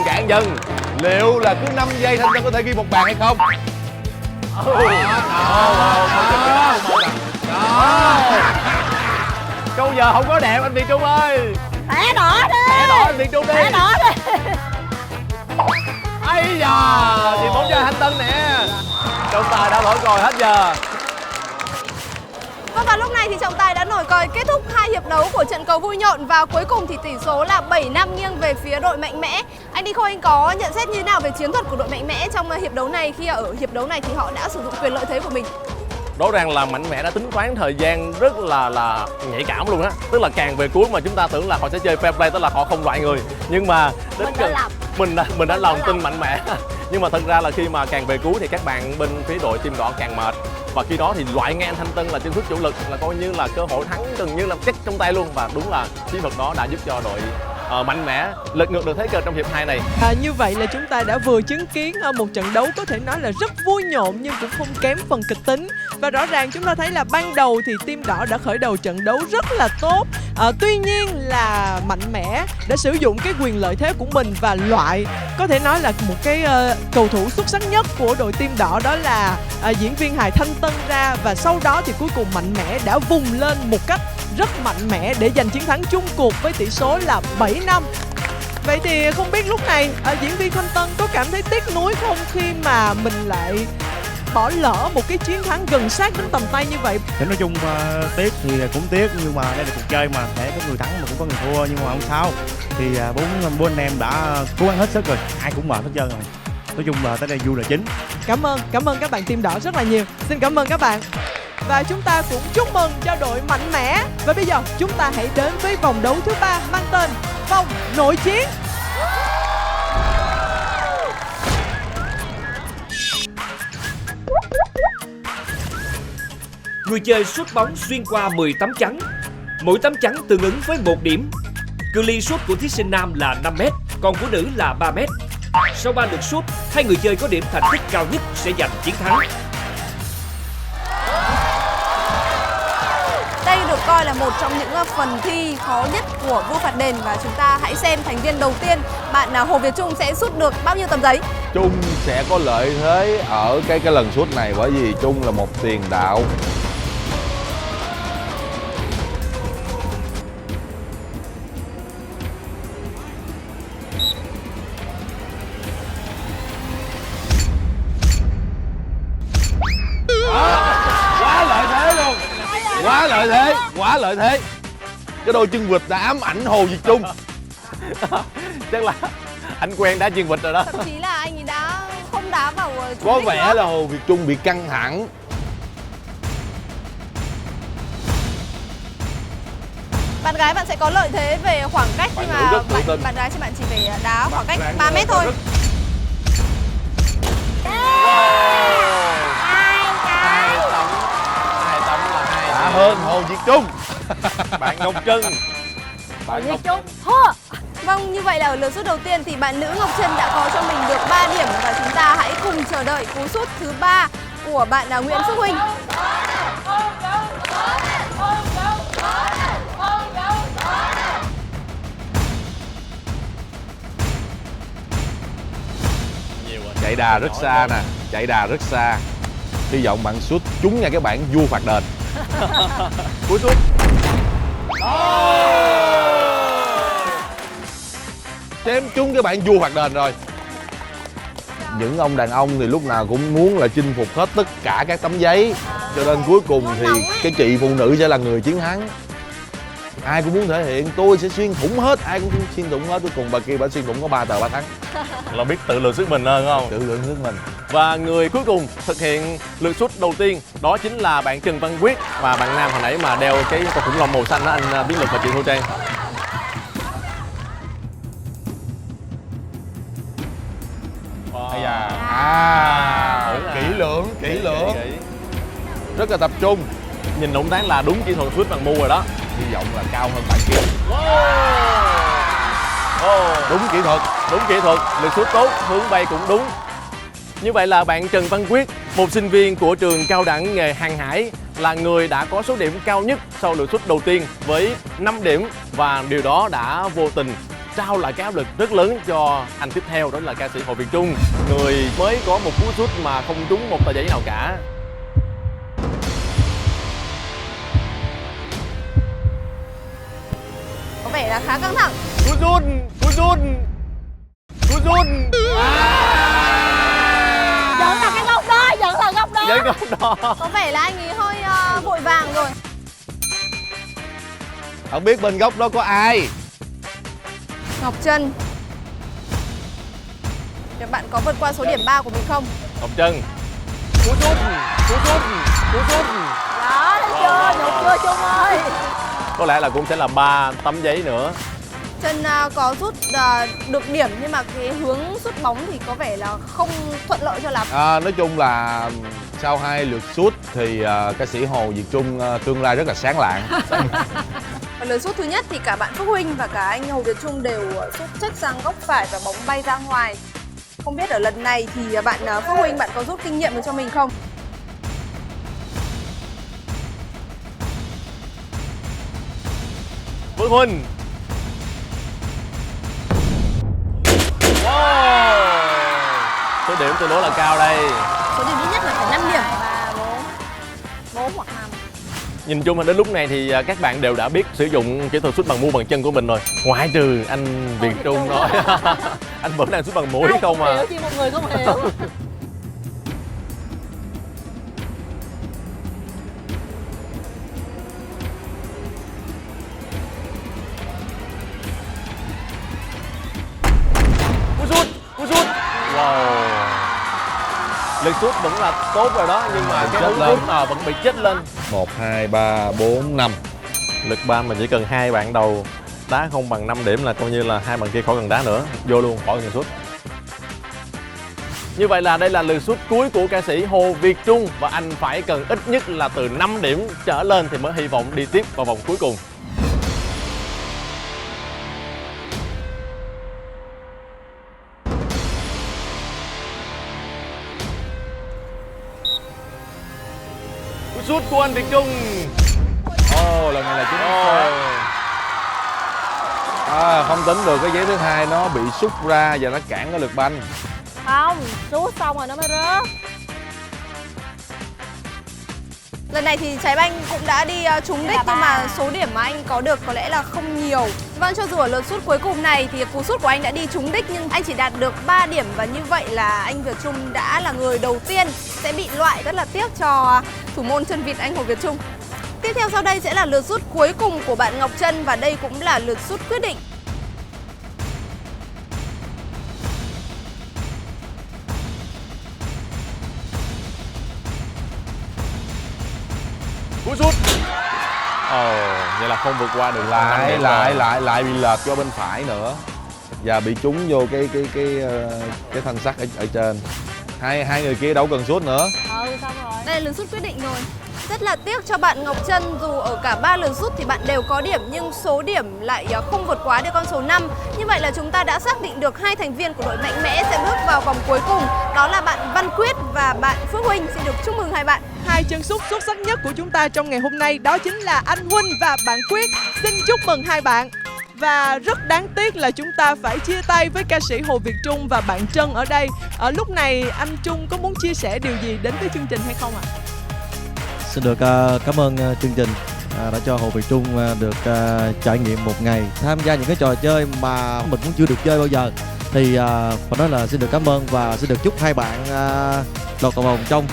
Cạn dần. Liệu là cứ 5 giây Thanh Tân có thể ghi một bàn hay không? Câu giờ không có đẹp anh Việt Trung ơi. Thẻ đỏ đi. Thẻ đỏ anh Việt Trung đi. Thẻ đỏ đi. Ây da, thì bóng cho Thanh Tân nè. Trọng tài đã nổi còi hết giờ. Vâng, và lúc này thì trọng tài đã nổi còi kết thúc 2 hiệp đấu của trận cầu vui nhộn và cuối cùng thì tỷ số là 7-5 nghiêng về phía đội Mạnh Mẽ. Anh Đinh Khôi, anh có nhận xét như thế nào về chiến thuật của đội Mạnh Mẽ trong hiệp đấu này, khi ở hiệp đấu này thì họ đã sử dụng quyền lợi thế của mình? Rõ ràng là Mạnh Mẽ đã tính toán thời gian rất là nhạy cảm luôn á. Tức là càng về cuối mà chúng ta tưởng là họ sẽ chơi fair play, tức là họ không loại người. Nhưng mà đến mình đã lòng tin Mạnh Mẽ. Nhưng mà thật ra là khi mà càng về cuối thì các bạn bên phía đội team đỏ càng mệt. Và khi đó thì loại ngang Thanh Tân là chân sút chủ lực, là coi như là cơ hội thắng gần như là chắc trong tay luôn. Và đúng là chiến thuật đó đã giúp cho đội Mạnh Mẽ lật ngược được thế cờ trong hiệp 2 này. Như vậy là chúng ta đã vừa chứng kiến một trận đấu có thể nói là rất vui nhộn nhưng cũng không kém phần kịch tính. Và rõ ràng chúng ta thấy là ban đầu thì team đỏ đã khởi đầu trận đấu rất là tốt. Tuy nhiên là Mạnh Mẽ đã sử dụng cái quyền lợi thế của mình và loại có thể nói là một cái cầu thủ xuất sắc nhất của đội team đỏ, đó là diễn viên hài Thanh Tân ra. Và sau đó thì cuối cùng Mạnh Mẽ đã vùng lên một cách rất mạnh mẽ để giành chiến thắng chung cuộc với tỷ số là 7-5. Vậy thì không biết lúc này diễn viên Thanh Tân có cảm thấy tiếc nuối không khi mà mình lại bỏ lỡ một cái chiến thắng gần sát đến tầm tay như vậy? Thì nói chung tiếc thì cũng tiếc, nhưng mà đây là cuộc chơi mà, sẽ có người thắng mà cũng có người thua, nhưng mà không sao. Thì bốn anh em đã cố gắng hết sức rồi, ai cũng mệt hết trơn rồi. Nói chung là tới đây vui là chính. Cảm ơn các bạn team đỏ rất là nhiều. Xin cảm ơn các bạn. Và chúng ta cũng chúc mừng cho đội Mạnh Mẽ. Và bây giờ chúng ta hãy đến với vòng đấu thứ 3 mang tên vòng nội chiến. Người chơi sút bóng xuyên qua 10 tấm chắn. Mỗi tấm chắn tương ứng với 1 điểm. Cự ly sút của thí sinh nam là 5m, còn của nữ là 3m. Sau 3 lượt sút, 2 người chơi có điểm thành tích cao nhất sẽ giành chiến thắng. Đây được coi là một trong những phần thi khó nhất của vua phạt đền, và chúng ta hãy xem thành viên đầu tiên, bạn Hồ Việt Trung sẽ sút được bao nhiêu tấm giấy. Trung sẽ có lợi thế ở cái lần sút này, bởi vì Trung là một tiền đạo. Quá lợi thế. Cái đôi chân vịt đã ám ảnh Hồ Việt Trung. Chắc là anh quen đá chân vịt rồi đó. Thậm chí là anh ấy đã không đá vào có vẻ là Hồ Việt Trung bị căng thẳng. Bạn gái bạn sẽ có lợi thế về khoảng cách, nhưng mà bạn gái thì bạn chỉ phải đá khoảng cách 3m thôi. Đã hơn Hồ Việt Trung. Bạn Ngọc Trân. Bạn Ngọc Trung thua. Vâng, như vậy là ở lượt sút đầu tiên thì bạn nữ Ngọc Trân đã có cho mình được 3 điểm, và chúng ta hãy cùng chờ đợi cú sút thứ 3 của bạn Nguyễn Phước Huynh. Chạy đà rất xa nè, chạy đà rất xa. Hy vọng bạn sút trúng ngay cái bảng vua phạt đền. Cú sút. Chém trúng cái bảng vua phạt đền rồi. Những ông đàn ông thì lúc nào cũng muốn là chinh phục hết tất cả các tấm giấy, cho nên cuối cùng thì cái chị phụ nữ sẽ là người chiến thắng. Ai cũng muốn thể hiện tôi sẽ xuyên thủng hết, ai cũng xuyên thủng hết. Cuối cùng bà kia bà xuyên thủng có 3 tờ 3 thắng. Là biết tự lượng sức mình hơn không? Tự lượng sức mình. Và người cuối cùng thực hiện lượt sút đầu tiên đó chính là bạn Trần Văn Quyết, và bạn nam hồi nãy mà đeo cái con khủng long màu xanh đó, anh Biến Lực và chị Thu Trang. Kỹ lưỡng. Rất là tập trung. Nhìn động tác là đúng kỹ thuật sút bằng mu rồi đó. Hy vọng là cao hơn bạn kia. Đúng kỹ thuật. Lượt sút tốt, hướng bay cũng đúng. Như vậy là bạn Trần Văn Quyết, một sinh viên của trường cao đẳng nghề hàng hải, là người đã có số điểm cao nhất sau lượt sút đầu tiên với 5 điểm, và điều đó đã vô tình trao lại cái áp lực rất lớn cho anh tiếp theo, đó là ca sĩ Hồ Việt Trung, người mới có một cú sút mà không trúng một tờ giấy nào cả. Có vẻ là khá căng thẳng. Cú sút. Vẫn là cái góc đó, vẫn là góc đó. Với góc đó. Có vẻ là anh ấy hơi vội vàng rồi. Không biết bên góc đó có ai. Ngọc Trân, các bạn có vượt qua số điểm 3 của mình không? Ngọc Trân. Cú sút. Đó, thấy chưa? Được chưa Trung ơi? Có lẽ là cũng sẽ là 3 tấm giấy nữa. Trân có rút được điểm nhưng mà cái hướng sút bóng thì có vẻ là không thuận lợi cho lắm. Nói chung là sau 2 lượt sút thì ca sĩ Hồ Việt Trung tương lai rất là sáng lạng. Ở lượt sút thứ nhất thì cả bạn Phúc Huynh và cả anh Hồ Việt Trung đều sút trách sang góc phải và bóng bay ra ngoài. Không biết ở lần này thì bạn Phúc Huynh, bạn có rút kinh nghiệm được cho mình không? Phước Huynh. Wow. Số điểm tương đối là cao đây. Số điểm ít nhất là phải 5 điểm. 3, 4 hoặc 5. Nhìn chung là đến lúc này thì các bạn đều đã biết sử dụng kỹ thuật sút bằng mu bằng chân của mình rồi. Ngoại trừ anh Việt Trung nói anh vẫn đang sút bằng mũi không à. Hiểu, chỉ một người không hiểu. Cú sút. Wow. Lực sút vẫn là tốt rồi đó, nhưng mà cái hướng sút vẫn bị chết lên. 1, 2, 3, 4, 5. Lực 3 mà chỉ cần 2 bạn đầu đá không bằng 5 điểm là coi như là 2 bạn kia khỏi cần đá nữa, vô luôn, khỏi cần sút. Như vậy là đây là lượt sút cuối của ca sĩ Hồ Việt Trung, và anh phải cần ít nhất là từ 5 điểm trở lên thì mới hy vọng đi tiếp vào vòng cuối cùng. Cú sút của anh Việt Trung. Lần này là chúng không tính được cái giấy thứ hai, nó bị xúc ra và nó cản cái lực banh. Không, sút xong rồi nó mới rớt. Lần này thì trái banh cũng đã đi trúng đích, nhưng mà số điểm mà anh có được có lẽ là không nhiều. Vâng, cho dù ở lượt sút cuối cùng này thì cú sút của anh đã đi trúng đích, nhưng anh chỉ đạt được 3 điểm, và như vậy là anh Việt Trung đã là người đầu tiên sẽ bị loại. Rất là tiếc cho thủ môn chân vịt anh Hồ Việt Trung. Tiếp theo sau đây sẽ là lượt sút cuối cùng của bạn Ngọc Trân, và đây cũng là lượt sút quyết định. Cú sút. Vậy là không vượt qua được. Lại bị lệch qua bên phải nữa và bị trúng vô cái thanh sắt ở trên. Hai người kia đâu cần sút nữa. Xong rồi. Đây là lượt sút quyết định rồi. Rất là tiếc cho bạn Ngọc Trân, dù ở cả 3 lượt sút thì bạn đều có điểm nhưng số điểm lại không vượt quá được con số 5. Như vậy là chúng ta đã xác định được 2 thành viên của đội Mạnh Mẽ sẽ bước vào vòng cuối cùng. Đó là bạn Văn Quyết và bạn Phước Huynh. Xin được chúc mừng hai bạn. 2 chân sút xuất sắc nhất của chúng ta trong ngày hôm nay đó chính là anh Huynh và bạn Quyết. Xin chúc mừng hai bạn. Và rất đáng tiếc là chúng ta phải chia tay với ca sĩ Hồ Việt Trung và bạn Trân ở đây. Ở lúc này anh Trung có muốn chia sẻ điều gì đến với chương trình hay không ạ? Xin được cảm ơn chương trình đã cho Hồ Việt Trung được trải nghiệm một ngày tham gia những cái trò chơi mà mình cũng chưa được chơi bao giờ. Thì phải nói là xin được cảm ơn và xin được chúc hai bạn lọt vào vòng trong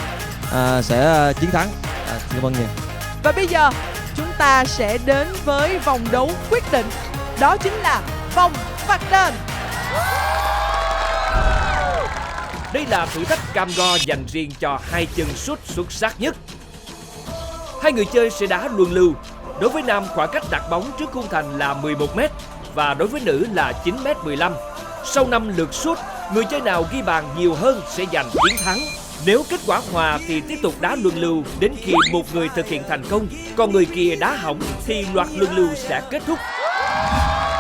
sẽ chiến thắng. Xin cảm ơn nhiều. Và bây giờ chúng ta sẽ đến với vòng đấu quyết định. Đó chính là vòng phạt đền. Đây là thử thách cam go dành riêng cho 2 chân sút xuất sắc nhất. 2 người chơi sẽ đá luân lưu. Đối với nam, khoảng cách đặt bóng trước khung thành là 11m và đối với nữ là 9m15. Sau 5 lượt sút, người chơi nào ghi bàn nhiều hơn sẽ giành chiến thắng. Nếu kết quả hòa thì tiếp tục đá luân lưu đến khi một người thực hiện thành công, còn người kia đá hỏng thì loạt luân lưu sẽ kết thúc.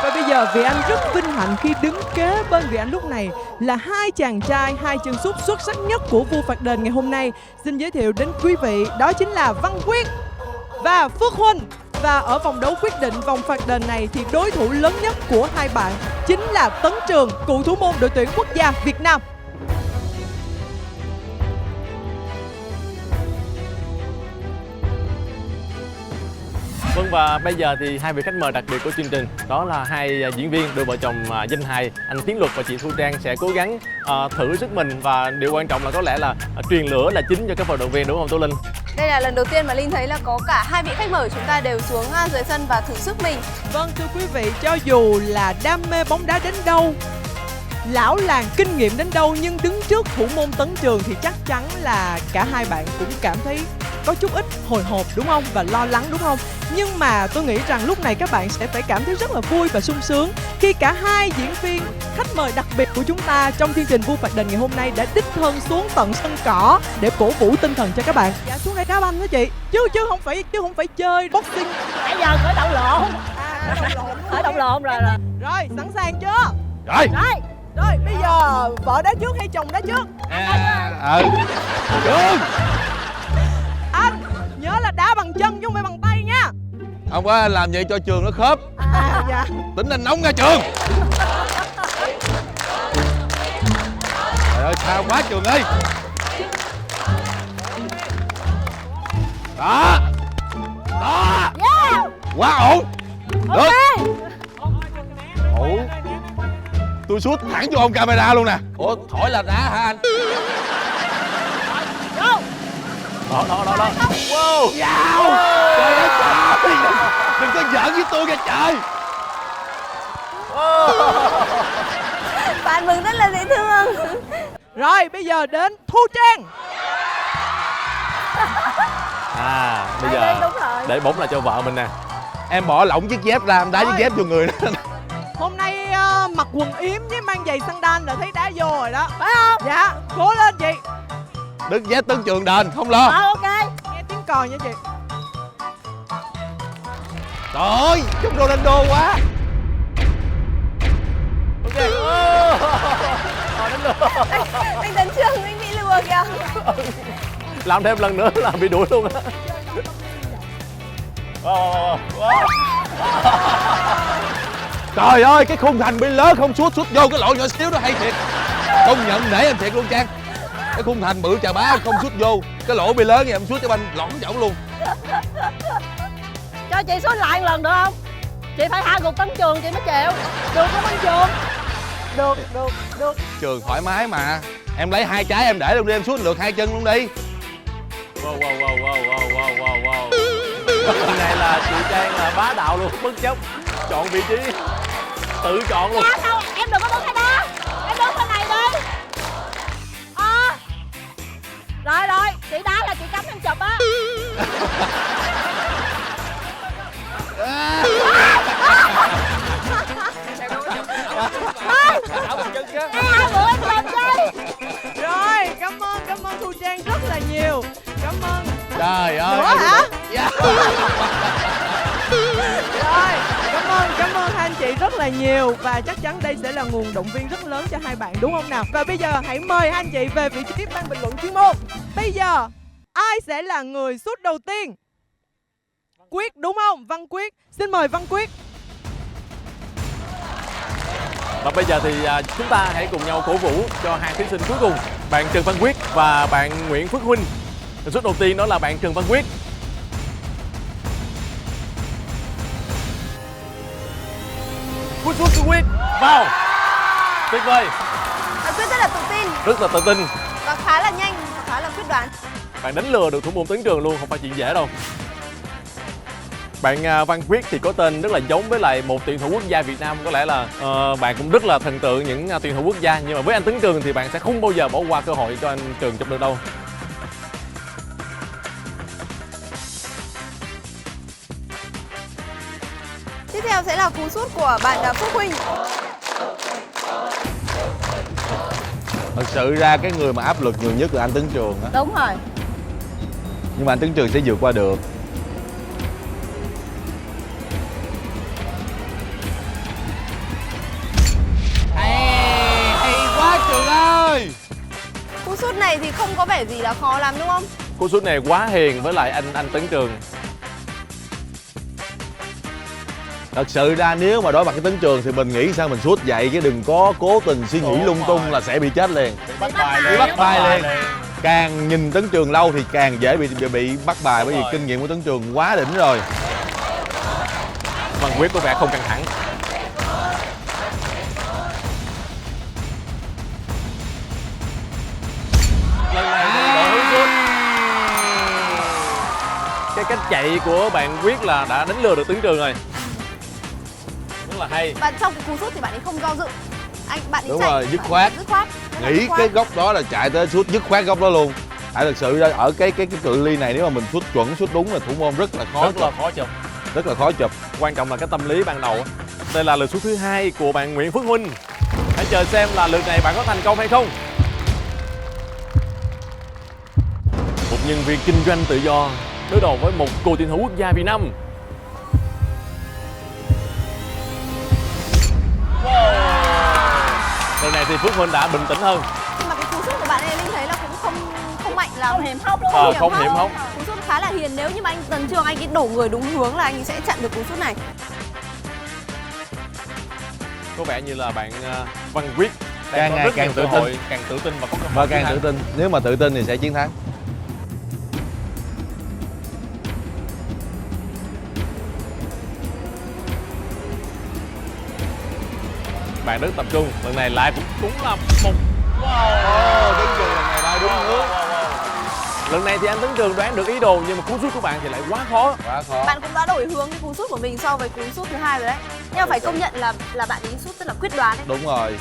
Và bây giờ Việt Anh rất vinh hạnh khi đứng kế bên Việt Anh lúc này là hai chàng trai, hai chân sút xuất sắc nhất của vua phạt đền ngày hôm nay. Xin giới thiệu đến quý vị, đó chính là Văn Quyết và Phước Huynh. Và ở vòng đấu quyết định vòng phạt đền này thì đối thủ lớn nhất của hai bạn chính là Tấn Trường, cựu thủ môn đội tuyển quốc gia Việt Nam. Vâng, và bây giờ thì hai vị khách mời đặc biệt của chương trình đó là hai diễn viên đôi vợ chồng danh hài anh Tiến Luật và chị Thu Trang sẽ cố gắng thử sức mình, và điều quan trọng là có lẽ là truyền lửa là chính cho các vận động viên, đúng không Tố Linh? Đây là lần đầu tiên mà Linh thấy là có cả hai vị khách mời của chúng ta đều xuống dưới sân và thử sức mình. Vâng, thưa quý vị, cho dù là đam mê bóng đá đến đâu, lão làng kinh nghiệm đến đâu, nhưng đứng trước thủ môn Tấn Trường thì chắc chắn là cả hai bạn cũng cảm thấy có chút ít hồi hộp, đúng không? Và lo lắng, đúng không? Nhưng mà tôi nghĩ rằng lúc này các bạn sẽ phải cảm thấy rất là vui và sung sướng khi cả hai diễn viên khách mời đặc biệt của chúng ta trong chương trình Vua Phạt Đền ngày hôm nay đã đích thân xuống tận sân cỏ để cổ vũ tinh thần cho các bạn. Dạ, xuống đây đá banh đó chị, chứ không phải chơi boxing. Nãy giờ khởi động lộn. Khởi động lộn rồi. Rồi, sẵn sàng chưa? Rồi. Rồi, bây giờ vợ đá trước hay chồng đá trước? Trường. Anh nhớ là đá bằng chân chứ không phải bằng tay nha. Không có làm vậy cho Trường nó khớp. Dạ. Tính anh nóng nha Trường. Trời ơi, sao quá Trường ơi. Đó. Quá ổn. Được. Ủa, tôi sút thẳng vô ông camera luôn nè. Ủa, thổi là đá hả anh? Đó. Wow. Trời ơi trời. Đừng có giỡn với tôi kìa trời. Bạn mừng rất là dễ thương. Rồi, bây giờ đến Thu Trang. Bây giờ để bóng là cho vợ mình nè. Em bỏ lỏng chiếc dép ra, em đá chiếc dép vô người đó. Hôm nay mặc quần yếm với mang giày sandal là thấy đá vô rồi đó, phải không? Dạ, cố lên chị. Đứt dép Tấn Trường đền, không lo. Ok. Nghe tiếng còi nha chị. Trời ơi, trông Ronaldo quá. Ok. Đánh lừa. Anh Tấn Trường, anh bị lừa kìa. Làm thêm lần nữa là bị đuổi luôn á. Trời ơi, cái khung thành bị lớn không sút vô cái lỗ nhỏ xíu đó hay thiệt. Công nhận nể em thiệt luôn Trang. Cái khung thành bự chà bá không sút vô, cái lỗ bị lớn thì em sút cho banh lỏng chỏng luôn. Cho chị sút lại một lần được không? Chị phải hạ gục Tấn Trường chị mới chịu. Được không anh Trường? Được. Trường thoải mái mà. Em lấy hai trái em để luôn đi, em sút được hai chân luôn đi. Wow. Lần này là chị Trang là bá đạo luôn, bất chấp chọn vị trí, tự chọn luôn. Dạ sao em đừng có đứng thế đó. Em đứng thế này đi. Rồi, chị đá là chị cắm em chụp á. Bữa em làm chi? Rồi, cảm ơn Thu Trang rất là nhiều. Cảm ơn. Trời ơi. Nữa hả? Dạ. Rồi, cảm ơn hai anh chị rất là nhiều. Và chắc chắn đây sẽ là nguồn động viên rất lớn cho hai bạn, đúng không nào? Và bây giờ hãy mời hai anh chị về vị trí ban bình luận chuyên môn. Bây giờ ai sẽ là người sút đầu tiên? Quyết đúng không? Văn Quyết. Xin mời Văn Quyết. Và bây giờ thì chúng ta hãy cùng nhau cổ vũ cho hai thí sinh cuối cùng, bạn Trần Văn Quyết và bạn Nguyễn Phước Huynh. Sút đầu tiên đó là bạn Trần Văn Quyết. Cú sút của Quyết vào. Tuyệt vời. Bạn Quyết rất là tự tin Rất là tự tin. và khá là nhanh, khá là quyết đoán. Bạn đánh lừa được thủ môn Tấn Trường luôn, không phải chuyện dễ đâu. Bạn Văn Quyết thì có tên rất là giống với lại một tuyển thủ quốc gia Việt Nam. Có lẽ là bạn cũng rất là thần tượng những tuyển thủ quốc gia. Nhưng mà với anh Tấn Trường thì bạn sẽ không bao giờ bỏ qua cơ hội cho anh Trường chụp được đâu. Tiếp theo sẽ là cú sút của bạn Phước Huynh. Thật sự ra cái người mà áp lực nhiều nhất là anh Tấn Trường á. Đúng rồi. Nhưng mà anh Tấn Trường sẽ vượt qua được. sút này thì không có vẻ gì là khó lắm đúng không? Cú sút này quá hiền với lại anh Tấn Trường. Thật sự ra nếu mà đối mặt với Tấn Trường thì mình nghĩ sao mình sút vậy, chứ đừng có cố tình suy nghĩ lung tung là sẽ bị chết liền. Bị bắt bài liền. Càng nhìn Tấn Trường lâu thì càng dễ bị bắt bài, bởi vì kinh nghiệm của Tấn Trường quá đỉnh rồi. Văn Quyết có vẻ không căng thẳng. Lần này đổi hướng sút. Cái cách chạy của bạn Quyết là đã đánh lừa được Tấn Trường rồi. Rất là hay. Và trong cái cú sút thì bạn ấy không do dự. Bạn ấy Đúng chạy rồi, dứt khoát. Nghĩ cái góc đó là chạy tới sút dứt khoát góc đó luôn. Thật sự ra ở cái cự ly này nếu mà mình sút chuẩn sút đúng là thủ môn rất là khó chụp. Rất là khó chụp. Quan trọng là cái tâm lý ban đầu. Đây là lượt sút thứ 2 của bạn Nguyễn Phước Huynh. Hãy chờ xem là lượt này bạn có thành công hay không. Một nhân viên kinh doanh tự do đối đầu với một cầu tuyển thủ quốc gia Việt Nam. Lần này thì Phước Huynh đã bình tĩnh hơn. Nhưng mà cái cú sút của bạn ấy Linh thấy là cũng không mạnh lắm. Không hiểm hóc đúng không? Không hiểm hóc. Cú sút khá là hiền, nếu như mà anh Tấn Trường anh ấy đổ người đúng hướng là anh ấy sẽ chặn được cú sút này. Có vẻ như là bạn Văn Quyết càng ngày càng tự tin, càng tự tin và có cơ hội. Và càng tự tin, nếu mà tự tin thì sẽ chiến thắng. Bạn rất tập trung, lần này lại cũng là một Tấn Trường lần này lại đúng hướng. Lần này thì anh Tấn Trường đoán được ý đồ, nhưng mà cú sút của bạn thì lại quá khó. Bạn cũng đã đổi hướng cái cú sút của mình so với cú sút thứ 2 rồi đấy. Nhưng mà phải công nhận là bạn ấy sút rất là quyết đoán đấy. Đúng rồi.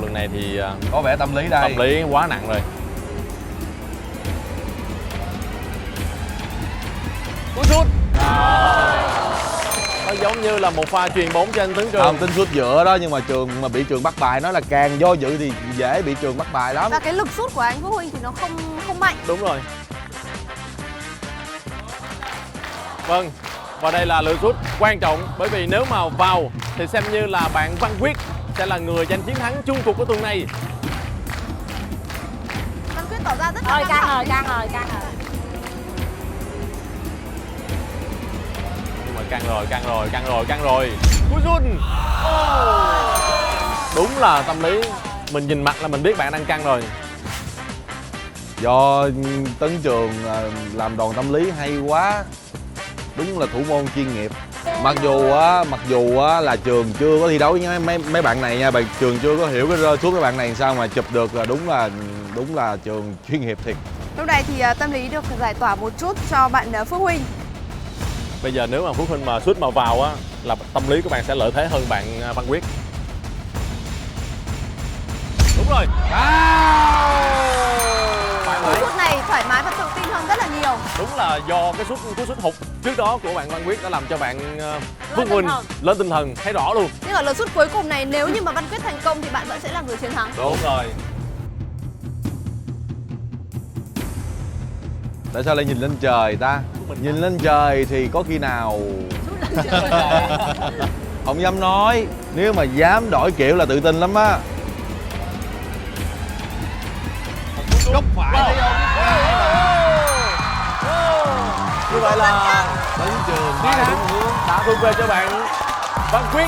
Lần này thì có vẻ tâm lý đây. Tâm lý quá nặng rồi. Cú sút. Nó giống như là một pha chuyền bóng cho anh Tấn Trường. Không, tính sút giữa đó, nhưng mà Trường mà bị Trường bắt bài, nó là càng do dự thì dễ bị Trường bắt bài lắm. Và cái lực sút của anh Phước Huynh thì nó không mạnh. Đúng rồi. Vâng, và đây là lượt sút quan trọng, bởi vì nếu mà vào thì xem như là bạn Văn Quyết sẽ là người giành chiến thắng chung cuộc của tuần này. Văn Quyết tỏ ra rất là căng rồi. Nhưng mà căng rồi. Cú sút. Đúng là tâm lý, mình nhìn mặt là mình biết bạn đang căng rồi. Do Tấn Trường làm đòn tâm lý hay quá. Đúng là thủ môn chuyên nghiệp. Mặc dù là Trường chưa có thi đấu với mấy bạn này nha, Trường chưa có hiểu cái rơi xuống cái bạn này sao mà chụp được, là đúng là Trường chuyên nghiệp thiệt. Lúc này thì tâm lý được giải tỏa một chút cho bạn Phước Huynh. Bây giờ nếu mà Phước Huynh mà sút mà vào á là tâm lý của bạn sẽ lợi thế hơn bạn Văn Quyết. Đúng rồi. Cú sút này thoải mái và tự tin hơn rất là nhiều. Đúng là do cái cú sút hụt trước đó của bạn Văn Quyết đã làm cho bạn Phước Huynh lên tinh thần thấy rõ luôn. Nhưng ở lượt sút cuối cùng này, nếu như mà Văn Quyết thành công thì bạn vẫn sẽ là người chiến thắng. Đúng rồi. Tại sao lại nhìn lên trời ta? Nhìn lên trời thì có khi nào không dám nói, nếu mà dám đổi kiểu là tự tin lắm á. Góc phải thấy không? Như vậy là Tấn Trường đã thuộc về cho bạn Văn Quyết.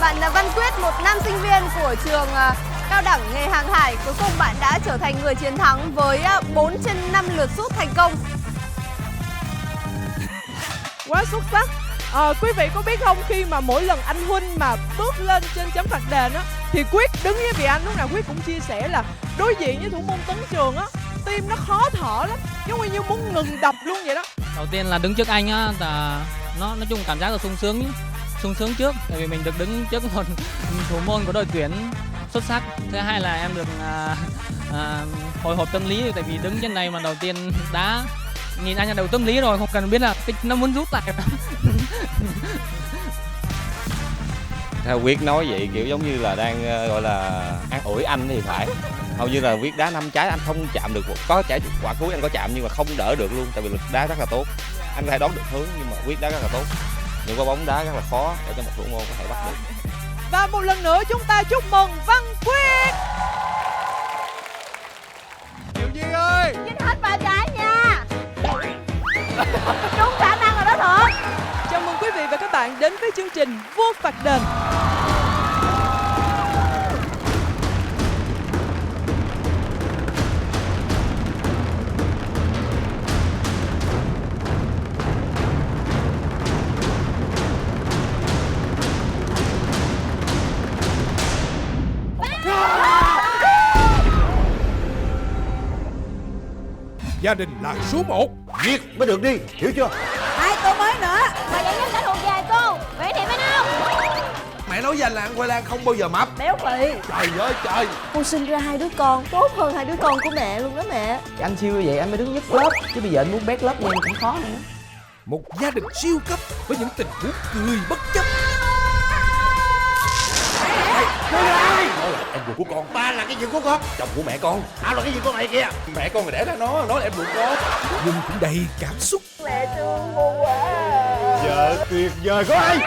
Bạn Văn Quyết, một nam sinh viên của trường cao đẳng nghề hàng hải, cuối cùng bạn đã trở thành người chiến thắng với 4 trên 5 lượt sút thành công. Quá xuất sắc. Quý vị có biết không, khi mà mỗi lần anh Huynh mà bước lên trên chấm phạt đền á, thì Quyết đứng với vị anh lúc nào Quyết cũng chia sẻ là đối diện với thủ môn Tấn Trường á, tim nó khó thở lắm, giống như muốn ngừng đập luôn vậy đó. Đầu tiên là đứng trước anh á, nó nói chung cảm giác là sung sướng trước, tại vì mình được đứng trước một thủ môn của đội tuyển xuất sắc. Thứ hai là em được hồi hộp tâm lý, tại vì đứng trên này mà đầu tiên đá nhìn anh là đầu tâm lý rồi, không cần biết là nó muốn rút lại. Theo Quyết nói vậy kiểu giống như là đang gọi là an ủi anh thì phải. Hầu như là Quyết đá 5 trái anh không chạm được, có trái quả cuối anh có chạm nhưng mà không đỡ được luôn, tại vì lực đá rất là tốt. Anh có thể đoán được hướng nhưng mà Quyết đá rất là tốt. những quả bóng đá rất là khó để cho một thủ môn có thể bắt được. Và một lần nữa chúng ta chúc mừng Văn Quyết. Diệu Nhi ơi, Chích hết ba trái nha. Đúng khả năng rồi đó Thuận. Chào mừng quý vị và các bạn đến với chương trình Vua Phạt Đền. gia đình là số 1. Viết mới được đi, hiểu chưa? 2 câu mới nữa và giải nhất đã thuộc về cô Nguyễn Thị Minh Âu. Mẹ nói với anh là ăn khoai lang không bao giờ mập. Béo phì. Trời ơi trời. Cô sinh ra 2 đứa con tốt hơn 2 đứa con của mẹ luôn đó mẹ. Anh siêu như vậy anh mới đứng nhất lớp, chứ bây giờ anh muốn bét lớp nhanh cũng khó nữa. Một gia đình siêu cấp với những tình huống cười bất chấp. Em ruột của con. Ba là cái gì của con? Chồng của mẹ con. Tao là cái gì của mày kia? Mẹ con đẻ ra nó là em ruột con. Nhưng cũng đầy cảm xúc. Mẹ thương cô quá. Vợ tuyệt vời của ai?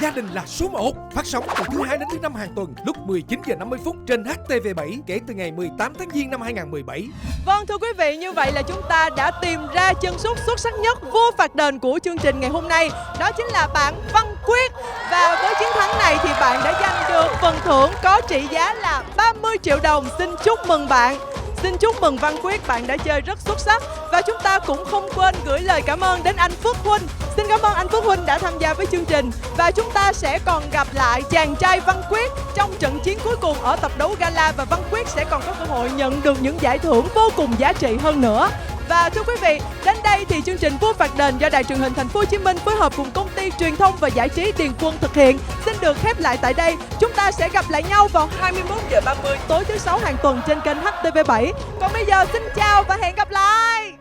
Gia đình là số 1, phát sóng từ thứ 2 đến thứ 5 hàng tuần lúc 19h50 trên HTV7 kể từ ngày 18 tháng Giêng năm 2017. Vâng thưa quý vị, như vậy là chúng ta đã tìm ra chân sút xuất sắc nhất vua phạt đền của chương trình ngày hôm nay. Đó chính là bạn Văn Quyết. Và với chiến thắng này thì bạn đã giành được phần thưởng có trị giá là 30 triệu đồng. Xin chúc mừng bạn. Xin chúc mừng Văn Quyết, bạn đã chơi rất xuất sắc. Và chúng ta cũng không quên gửi lời cảm ơn đến anh Phước Huynh. Xin cảm ơn anh Phước Huynh đã tham gia với chương trình. Và chúng ta sẽ còn gặp lại chàng trai Văn Quyết trong trận chiến cuối cùng ở tập đấu gala. Và Văn Quyết sẽ còn có cơ hội nhận được những giải thưởng vô cùng giá trị hơn nữa. Và thưa quý vị, đến đây thì chương trình Vua Phạt Đền do Đài Truyền hình Thành phố Hồ Chí Minh phối hợp cùng Công ty Truyền thông và Giải trí Điền Quân thực hiện xin được khép lại tại đây. Chúng ta sẽ gặp lại nhau vào 21h30 tối thứ 6 hàng tuần trên kênh HTV7. Còn bây giờ xin chào và hẹn gặp lại.